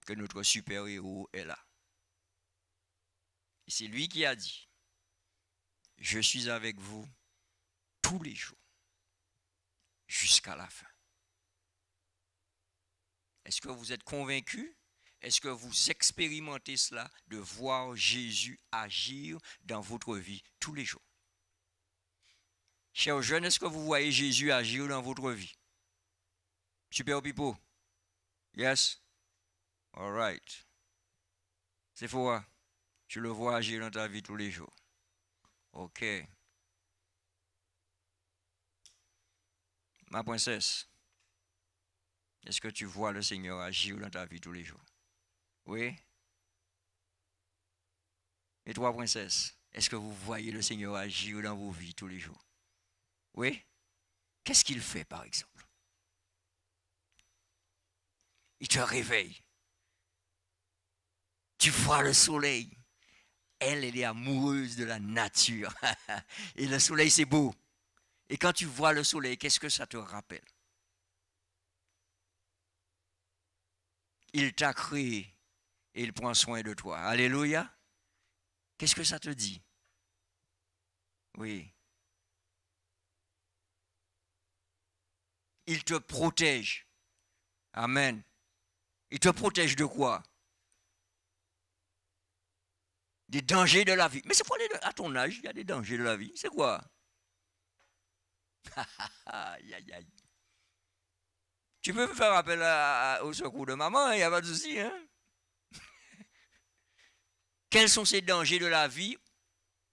Speaker 1: que notre super-héros est là. Et c'est lui qui a dit, « Je suis avec vous tous les jours, jusqu'à la fin. » Est-ce que vous êtes convaincus? Est-ce que vous expérimentez cela, de voir Jésus agir dans votre vie tous les jours? Chers jeunes, est-ce que vous voyez Jésus agir dans votre vie? Super people? Yes? All right. C'est faux, tu le vois agir dans ta vie tous les jours. Ok. Ma princesse, est-ce que tu vois le Seigneur agir dans ta vie tous les jours? Oui? Et toi, princesse, est-ce que vous voyez le Seigneur agir dans vos vies tous les jours? Oui? Qu'est-ce qu'il fait, par exemple? Il te réveille. Tu vois le soleil. Elle est amoureuse de la nature. Et le soleil, c'est beau. Et quand tu vois le soleil, qu'est-ce que ça te rappelle? Il t'a créé et il prend soin de toi. Alléluia. Qu'est-ce que ça te dit? Oui. Il te protège. Amen. Il te protège de quoi? Des dangers de la vie. Mais c'est quoi à ton âge, il y a des dangers de la vie? C'est quoi? Aïe, aïe, aïe. Tu peux me faire appel au secours de maman, il n'y a pas de souci. Hein? Quels sont ces dangers de la vie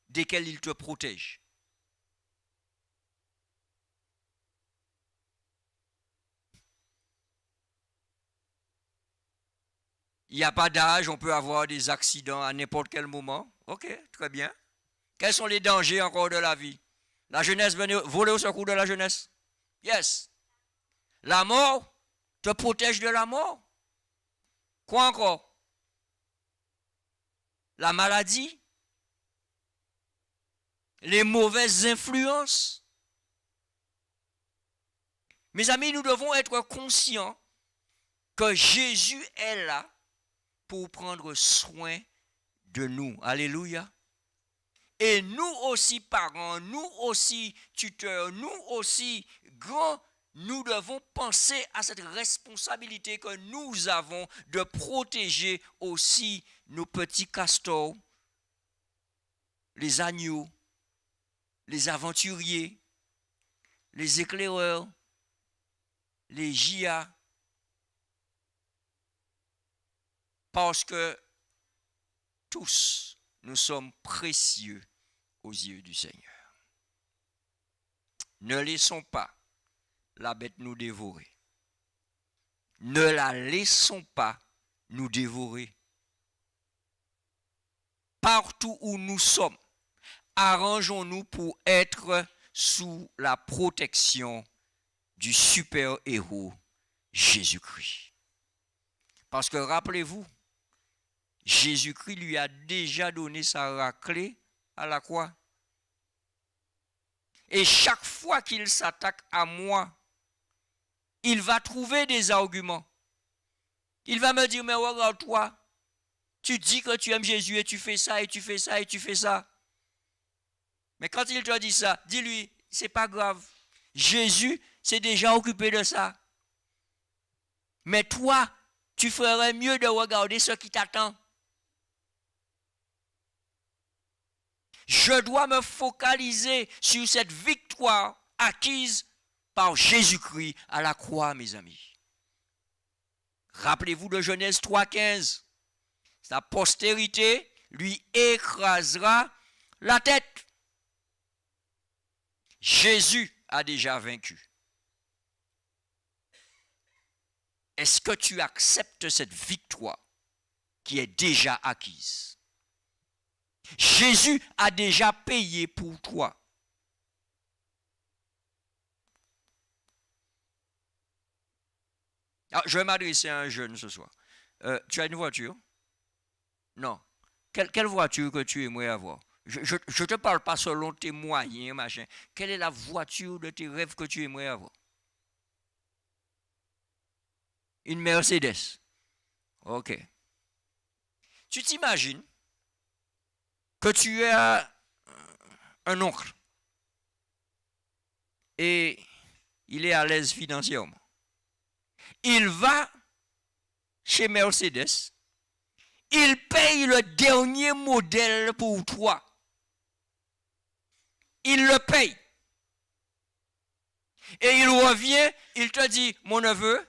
Speaker 1: desquels il te protège? Il n'y a pas d'âge, on peut avoir des accidents à n'importe quel moment. Ok, très bien. Quels sont les dangers encore de la vie? La jeunesse, venez voler au secours de la jeunesse. Yes. La mort te protège de la mort. Quoi encore? La maladie. Les mauvaises influences. Mes amis, nous devons être conscients que Jésus est là pour prendre soin de nous. Alléluia. Et nous aussi, parents, nous aussi, tuteurs, nous aussi, grands, nous devons penser à cette responsabilité que nous avons de protéger aussi nos petits castors, les agneaux, les aventuriers, les éclaireurs, les GIA, parce que tous, nous sommes précieux aux yeux du Seigneur. Ne laissons pas la bête nous dévorer. Ne la laissons pas nous dévorer. Partout où nous sommes, arrangeons-nous pour être sous la protection du super-héros Jésus-Christ. Parce que rappelez-vous, Jésus-Christ lui a déjà donné sa raclée à la croix. Et chaque fois qu'il s'attaque à moi, il va trouver des arguments. Il va me dire, mais regarde-toi, tu dis que tu aimes Jésus et tu fais ça et tu fais ça et tu fais ça. Mais quand il te dit ça, dis-lui, c'est pas grave. Jésus s'est déjà occupé de ça. Mais toi, tu ferais mieux de regarder ce qui t'attend. Je dois me focaliser sur cette victoire acquise par Jésus-Christ à la croix, mes amis. Rappelez-vous de Genèse 3,15. Sa postérité lui écrasera la tête. Jésus a déjà vaincu. Est-ce que tu acceptes cette victoire qui est déjà acquise? Jésus a déjà payé pour toi. Alors, je vais m'adresser à un jeune ce soir. Tu as une voiture? Non. Quelle voiture que tu aimerais avoir? Je ne te parle pas selon tes moyens, machin. Quelle est la voiture de tes rêves que tu aimerais avoir? Une Mercedes. Ok. Tu t'imagines que tu as un oncle et il est à l'aise financièrement. Il va chez Mercedes, il paye le dernier modèle pour toi. Il le paye. Et il revient, il te dit, mon neveu,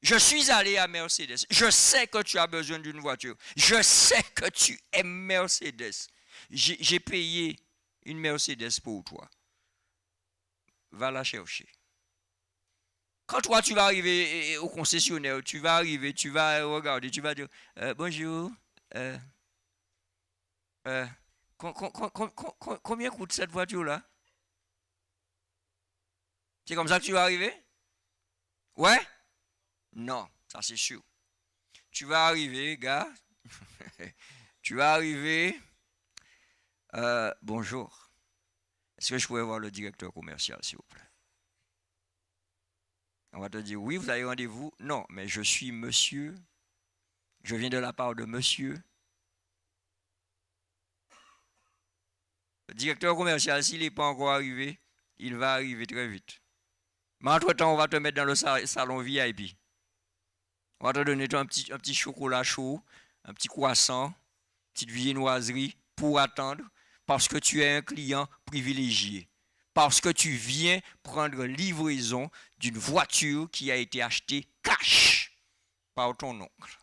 Speaker 1: je suis allé à Mercedes. Je sais que tu as besoin d'une voiture. Je sais que tu aimes Mercedes. J'ai payé une Mercedes pour toi. Va la chercher. Quand toi, tu vas arriver au concessionnaire, tu vas arriver, tu vas regarder, tu vas dire, bonjour, combien coûte cette voiture-là? C'est comme ça que tu vas arriver? Ouais? Non, ça c'est sûr. Tu vas arriver, gars. Tu vas arriver. Bonjour. Est-ce que je pourrais voir le directeur commercial, s'il vous plaît? On va te dire, oui, vous avez rendez-vous. Non, mais je suis monsieur. Je viens de la part de monsieur. Le directeur commercial, s'il n'est pas encore arrivé, il va arriver très vite. Mais entre-temps, on va te mettre dans le salon VIP. On va te donner un petit chocolat chaud, un petit croissant, une petite viennoiserie pour attendre, parce que tu es un client privilégié. Parce que tu viens prendre livraison d'une voiture qui a été achetée cash par ton oncle.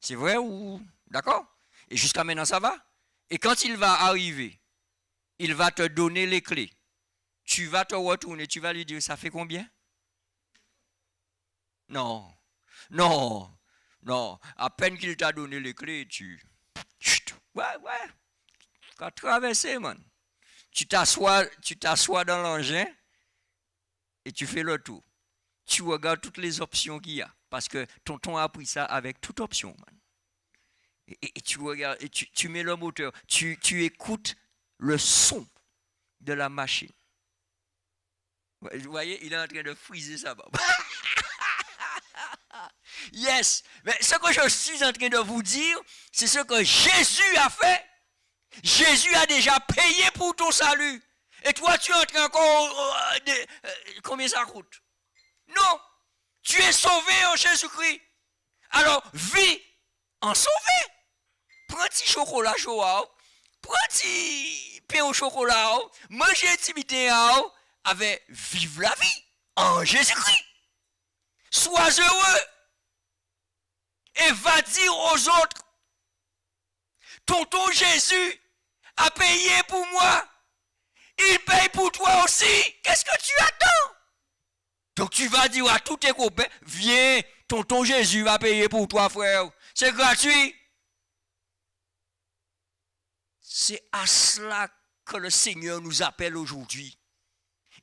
Speaker 1: C'est vrai ou... D'accord? Et jusqu'à maintenant, ça va? Et quand il va arriver, il va te donner les clés. Tu vas te retourner, tu vas lui dire, ça fait combien? Non, non, non. À peine qu'il t'a donné les clés, ouais, tu as traversé, man. Tu t'assois dans l'engin et tu fais le tour. Tu regardes toutes les options qu'il y a. Parce que tonton a pris ça avec toute option, man. Et tu regardes, et tu mets le moteur, tu écoutes le son de la machine. Vous voyez, il est en train de friser sa barbe. Yes, mais ce que je suis en train de vous dire, c'est ce que Jésus a fait. Jésus a déjà payé pour ton salut. Et toi, tu es en train encore combien ça coûte? Non, tu es sauvé en Jésus-Christ. Alors, vis en sauvé. Prends un petit chocolat chaud, prends un petit pain au chocolat, mangez un petit bitin, avec vive la vie en Jésus-Christ. Sois heureux et va dire aux autres, tonton Jésus a payé pour moi, il paye pour toi aussi. Qu'est-ce que tu attends? Donc tu vas dire à tous tes copains, viens, tonton Jésus va payer pour toi, frère. C'est gratuit. C'est à cela que le Seigneur nous appelle aujourd'hui.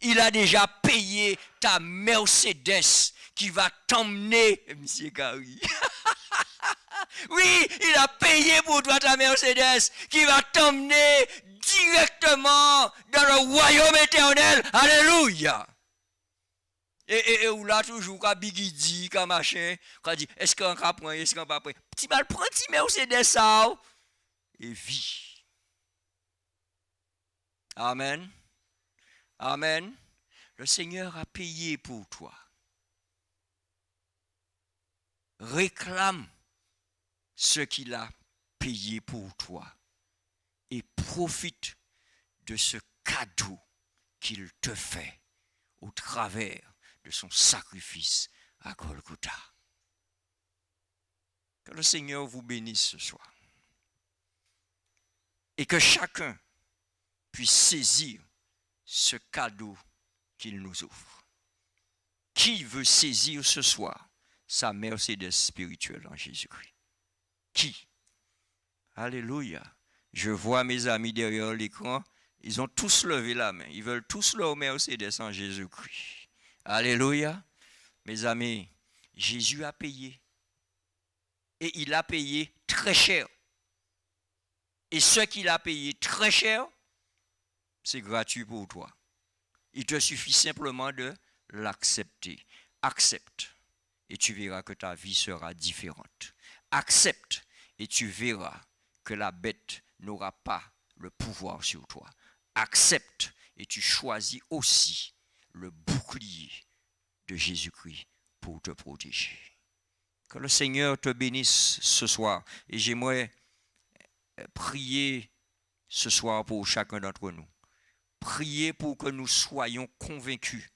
Speaker 1: Il a déjà payé ta Mercedes qui va t'emmener, Monsieur Gary. Oui, il a payé pour toi ta Mercedes qui va t'emmener directement dans le royaume éternel. Alléluia. Et ou là toujours quand bigidi, quand machin, quand dit est-ce qu'on va prendre, est-ce qu'on va prendre. Petit mal prend petit Mercedes ça et vie. Amen. Amen. Le Seigneur a payé pour toi. Réclame ce qu'il a payé pour toi et profite de ce cadeau qu'il te fait au travers de son sacrifice à Golgotha. Que le Seigneur vous bénisse ce soir et que chacun puisse saisir ce cadeau qu'il nous offre. Qui veut saisir ce soir sa Mercedes spirituelle en Jésus-Christ? Qui? Alléluia. Je vois mes amis derrière l'écran, ils ont tous levé la main. Ils veulent tous leur Mercedes en Jésus-Christ. Alléluia. Mes amis, Jésus a payé. Et il a payé très cher. Et ce qu'il a payé très cher, c'est gratuit pour toi. Il te suffit simplement de l'accepter. Accepte et tu verras que ta vie sera différente. Accepte et tu verras que la bête n'aura pas le pouvoir sur toi. Accepte et tu choisis aussi le bouclier de Jésus-Christ pour te protéger. Que le Seigneur te bénisse ce soir. Et j'aimerais prier ce soir pour chacun d'entre nous. Priez pour que nous soyons convaincus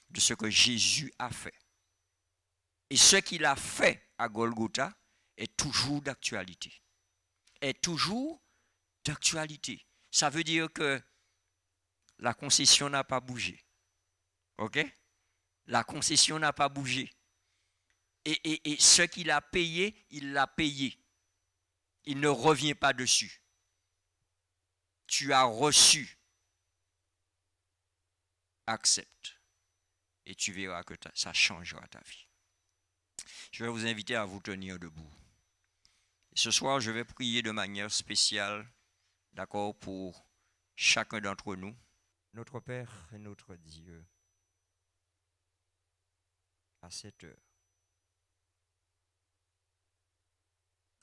Speaker 1: de ce que Jésus a fait. Et ce qu'il a fait à Golgotha est toujours d'actualité. Est toujours d'actualité. Ça veut dire que la concession n'a pas bougé. OK? La concession n'a pas bougé. Et ce qu'il a payé, il l'a payé. Il ne revient pas dessus. Tu as reçu. Accepte. Et tu verras que ça changera ta vie. Je vais vous inviter à vous tenir debout. Et ce soir, je vais prier de manière spéciale, d'accord, pour chacun d'entre nous. Notre Père et notre Dieu, à cette heure,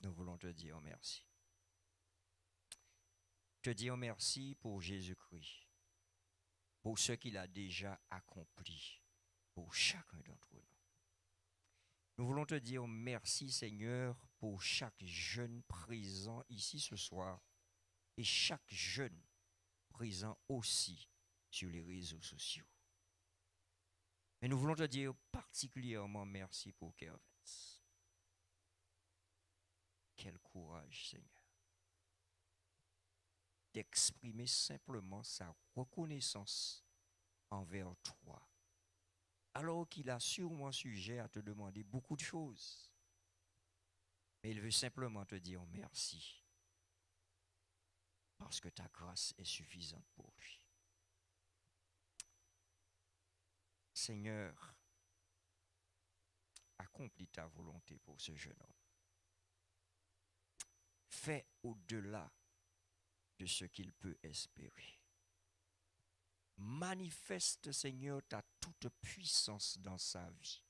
Speaker 1: nous voulons te dire merci. Te dire merci pour Jésus-Christ, pour ce qu'il a déjà accompli pour chacun d'entre nous. Nous voulons te dire merci, Seigneur, pour chaque jeune présent ici ce soir et chaque jeune présent aussi sur les réseaux sociaux. Mais nous voulons te dire particulièrement merci pour Kervens. Quel courage, Seigneur, d'exprimer simplement sa reconnaissance envers toi, alors qu'il a sûrement sujet à te demander beaucoup de choses. Mais il veut simplement te dire merci, parce que ta grâce est suffisante pour lui. Seigneur, accomplis ta volonté pour ce jeune homme. Fais au-delà de ce qu'il peut espérer. Manifeste, Seigneur, ta toute puissance dans sa vie.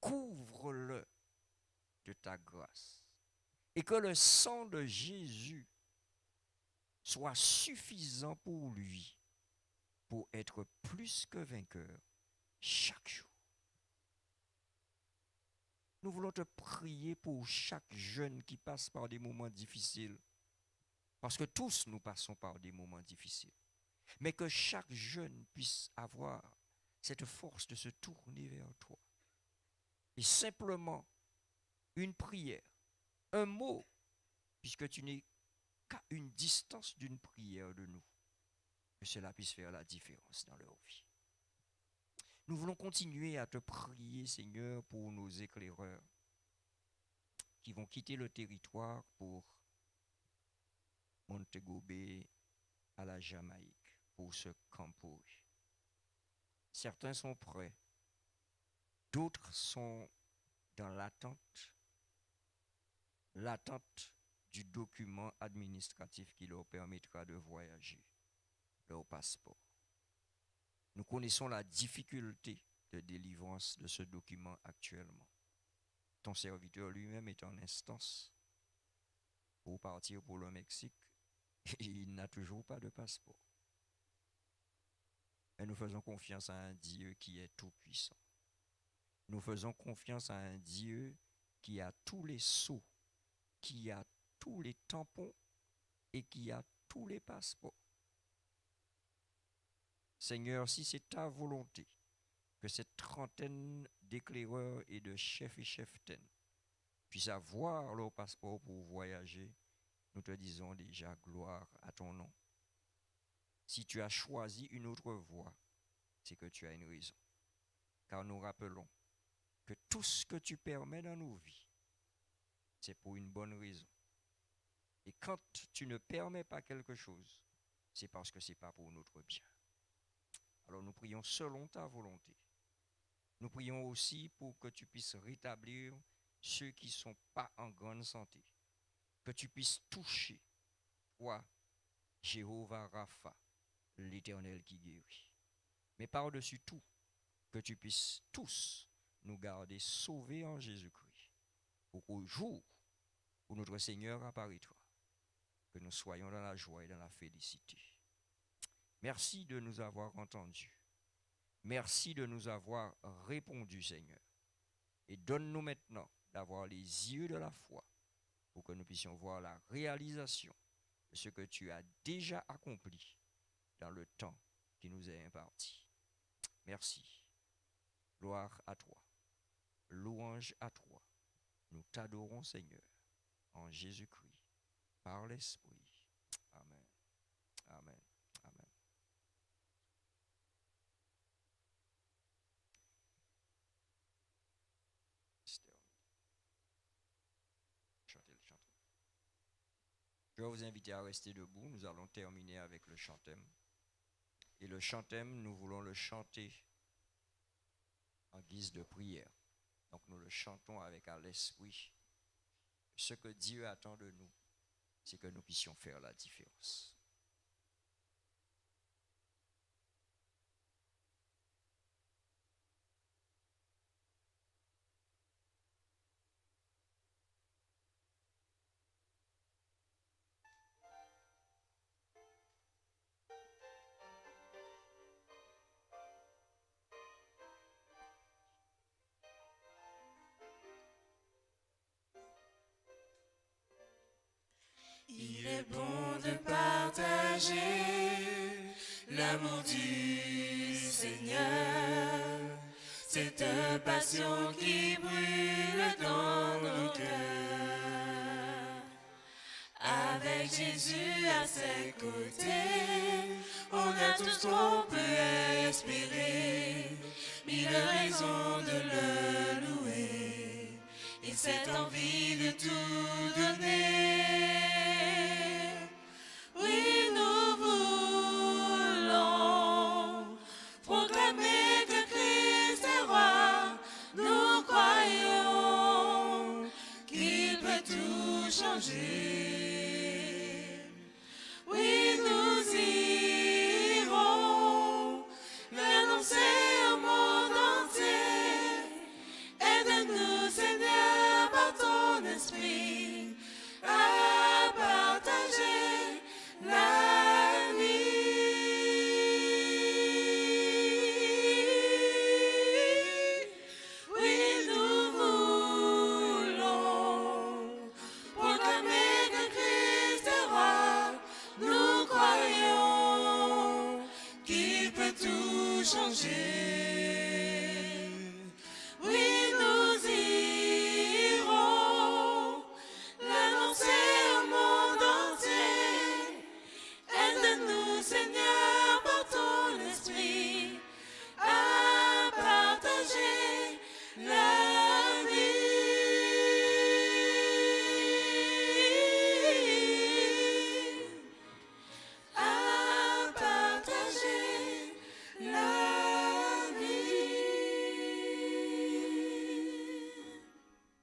Speaker 1: Couvre-le de ta grâce. Et que le sang de Jésus soit suffisant pour lui, pour être plus que vainqueur chaque jour. Nous voulons te prier pour chaque jeune qui passe par des moments difficiles. Parce que tous nous passons par des moments difficiles. Mais que chaque jeune puisse avoir cette force de se tourner vers toi. Et simplement, une prière, un mot, puisque tu n'es qu'à une distance d'une prière de nous, que cela puisse faire la différence dans leur vie. Nous voulons continuer à te prier, Seigneur, pour nos éclaireurs qui vont quitter le territoire pour Montego Bay à la Jamaïque, pour ce campo. Certains sont prêts, d'autres sont dans l'attente du document administratif qui leur permettra de voyager, leur passeport. Nous connaissons la difficulté de délivrance de ce document actuellement. Ton serviteur lui-même est en instance pour partir pour le Mexique et il n'a toujours pas de passeport. Mais nous faisons confiance à un Dieu qui est tout-puissant. Nous faisons confiance à un Dieu qui a tous les sceaux, qui a tous les tampons et qui a tous les passeports. Seigneur, si c'est ta volonté que cette trentaine d'éclaireurs et de chefs et cheftaines puissent avoir leur passeport pour voyager, nous te disons déjà gloire à ton nom. Si tu as choisi une autre voie, c'est que tu as une raison. Car nous rappelons que tout ce que tu permets dans nos vies, c'est pour une bonne raison. Et quand tu ne permets pas quelque chose, c'est parce que ce n'est pas pour notre bien. Alors nous prions selon ta volonté. Nous prions aussi pour que tu puisses rétablir ceux qui ne sont pas en grande santé. Que tu puisses toucher, toi, Jéhovah Rapha, l'Éternel qui guérit. Mais par-dessus tout, que tu puisses tous nous garder sauvés en Jésus-Christ. Pour qu'au jour où notre Seigneur apparaîtra, que nous soyons dans la joie et dans la félicité. Merci de nous avoir entendus. Merci de nous avoir répondu, Seigneur. Et donne-nous maintenant d'avoir les yeux de la foi pour que nous puissions voir la réalisation de ce que tu as déjà accompli dans le temps qui nous est imparti. Merci. Gloire à toi. Louange à toi. Nous t'adorons, Seigneur, en Jésus-Christ, par l'Esprit. Amen. Amen. Amen. Je vais vous inviter à rester debout. Nous allons terminer avec le chantème. Et le chantème, nous voulons le chanter en guise de prière. Donc nous le chantons avec à l'esprit. Ce que Dieu attend de nous, c'est que nous puissions faire la différence.
Speaker 5: Il est bon de partager l'amour du Seigneur, cette passion qui brûle dans nos cœurs. Avec Jésus à ses côtés, on a tout ce qu'on peut espérer, mille raisons de le louer, et cette envie de tout donner. Oui, nous voulons proclamer que Christ est roi. Nous croyons qu'il peut tout changer. Saint-Esprit.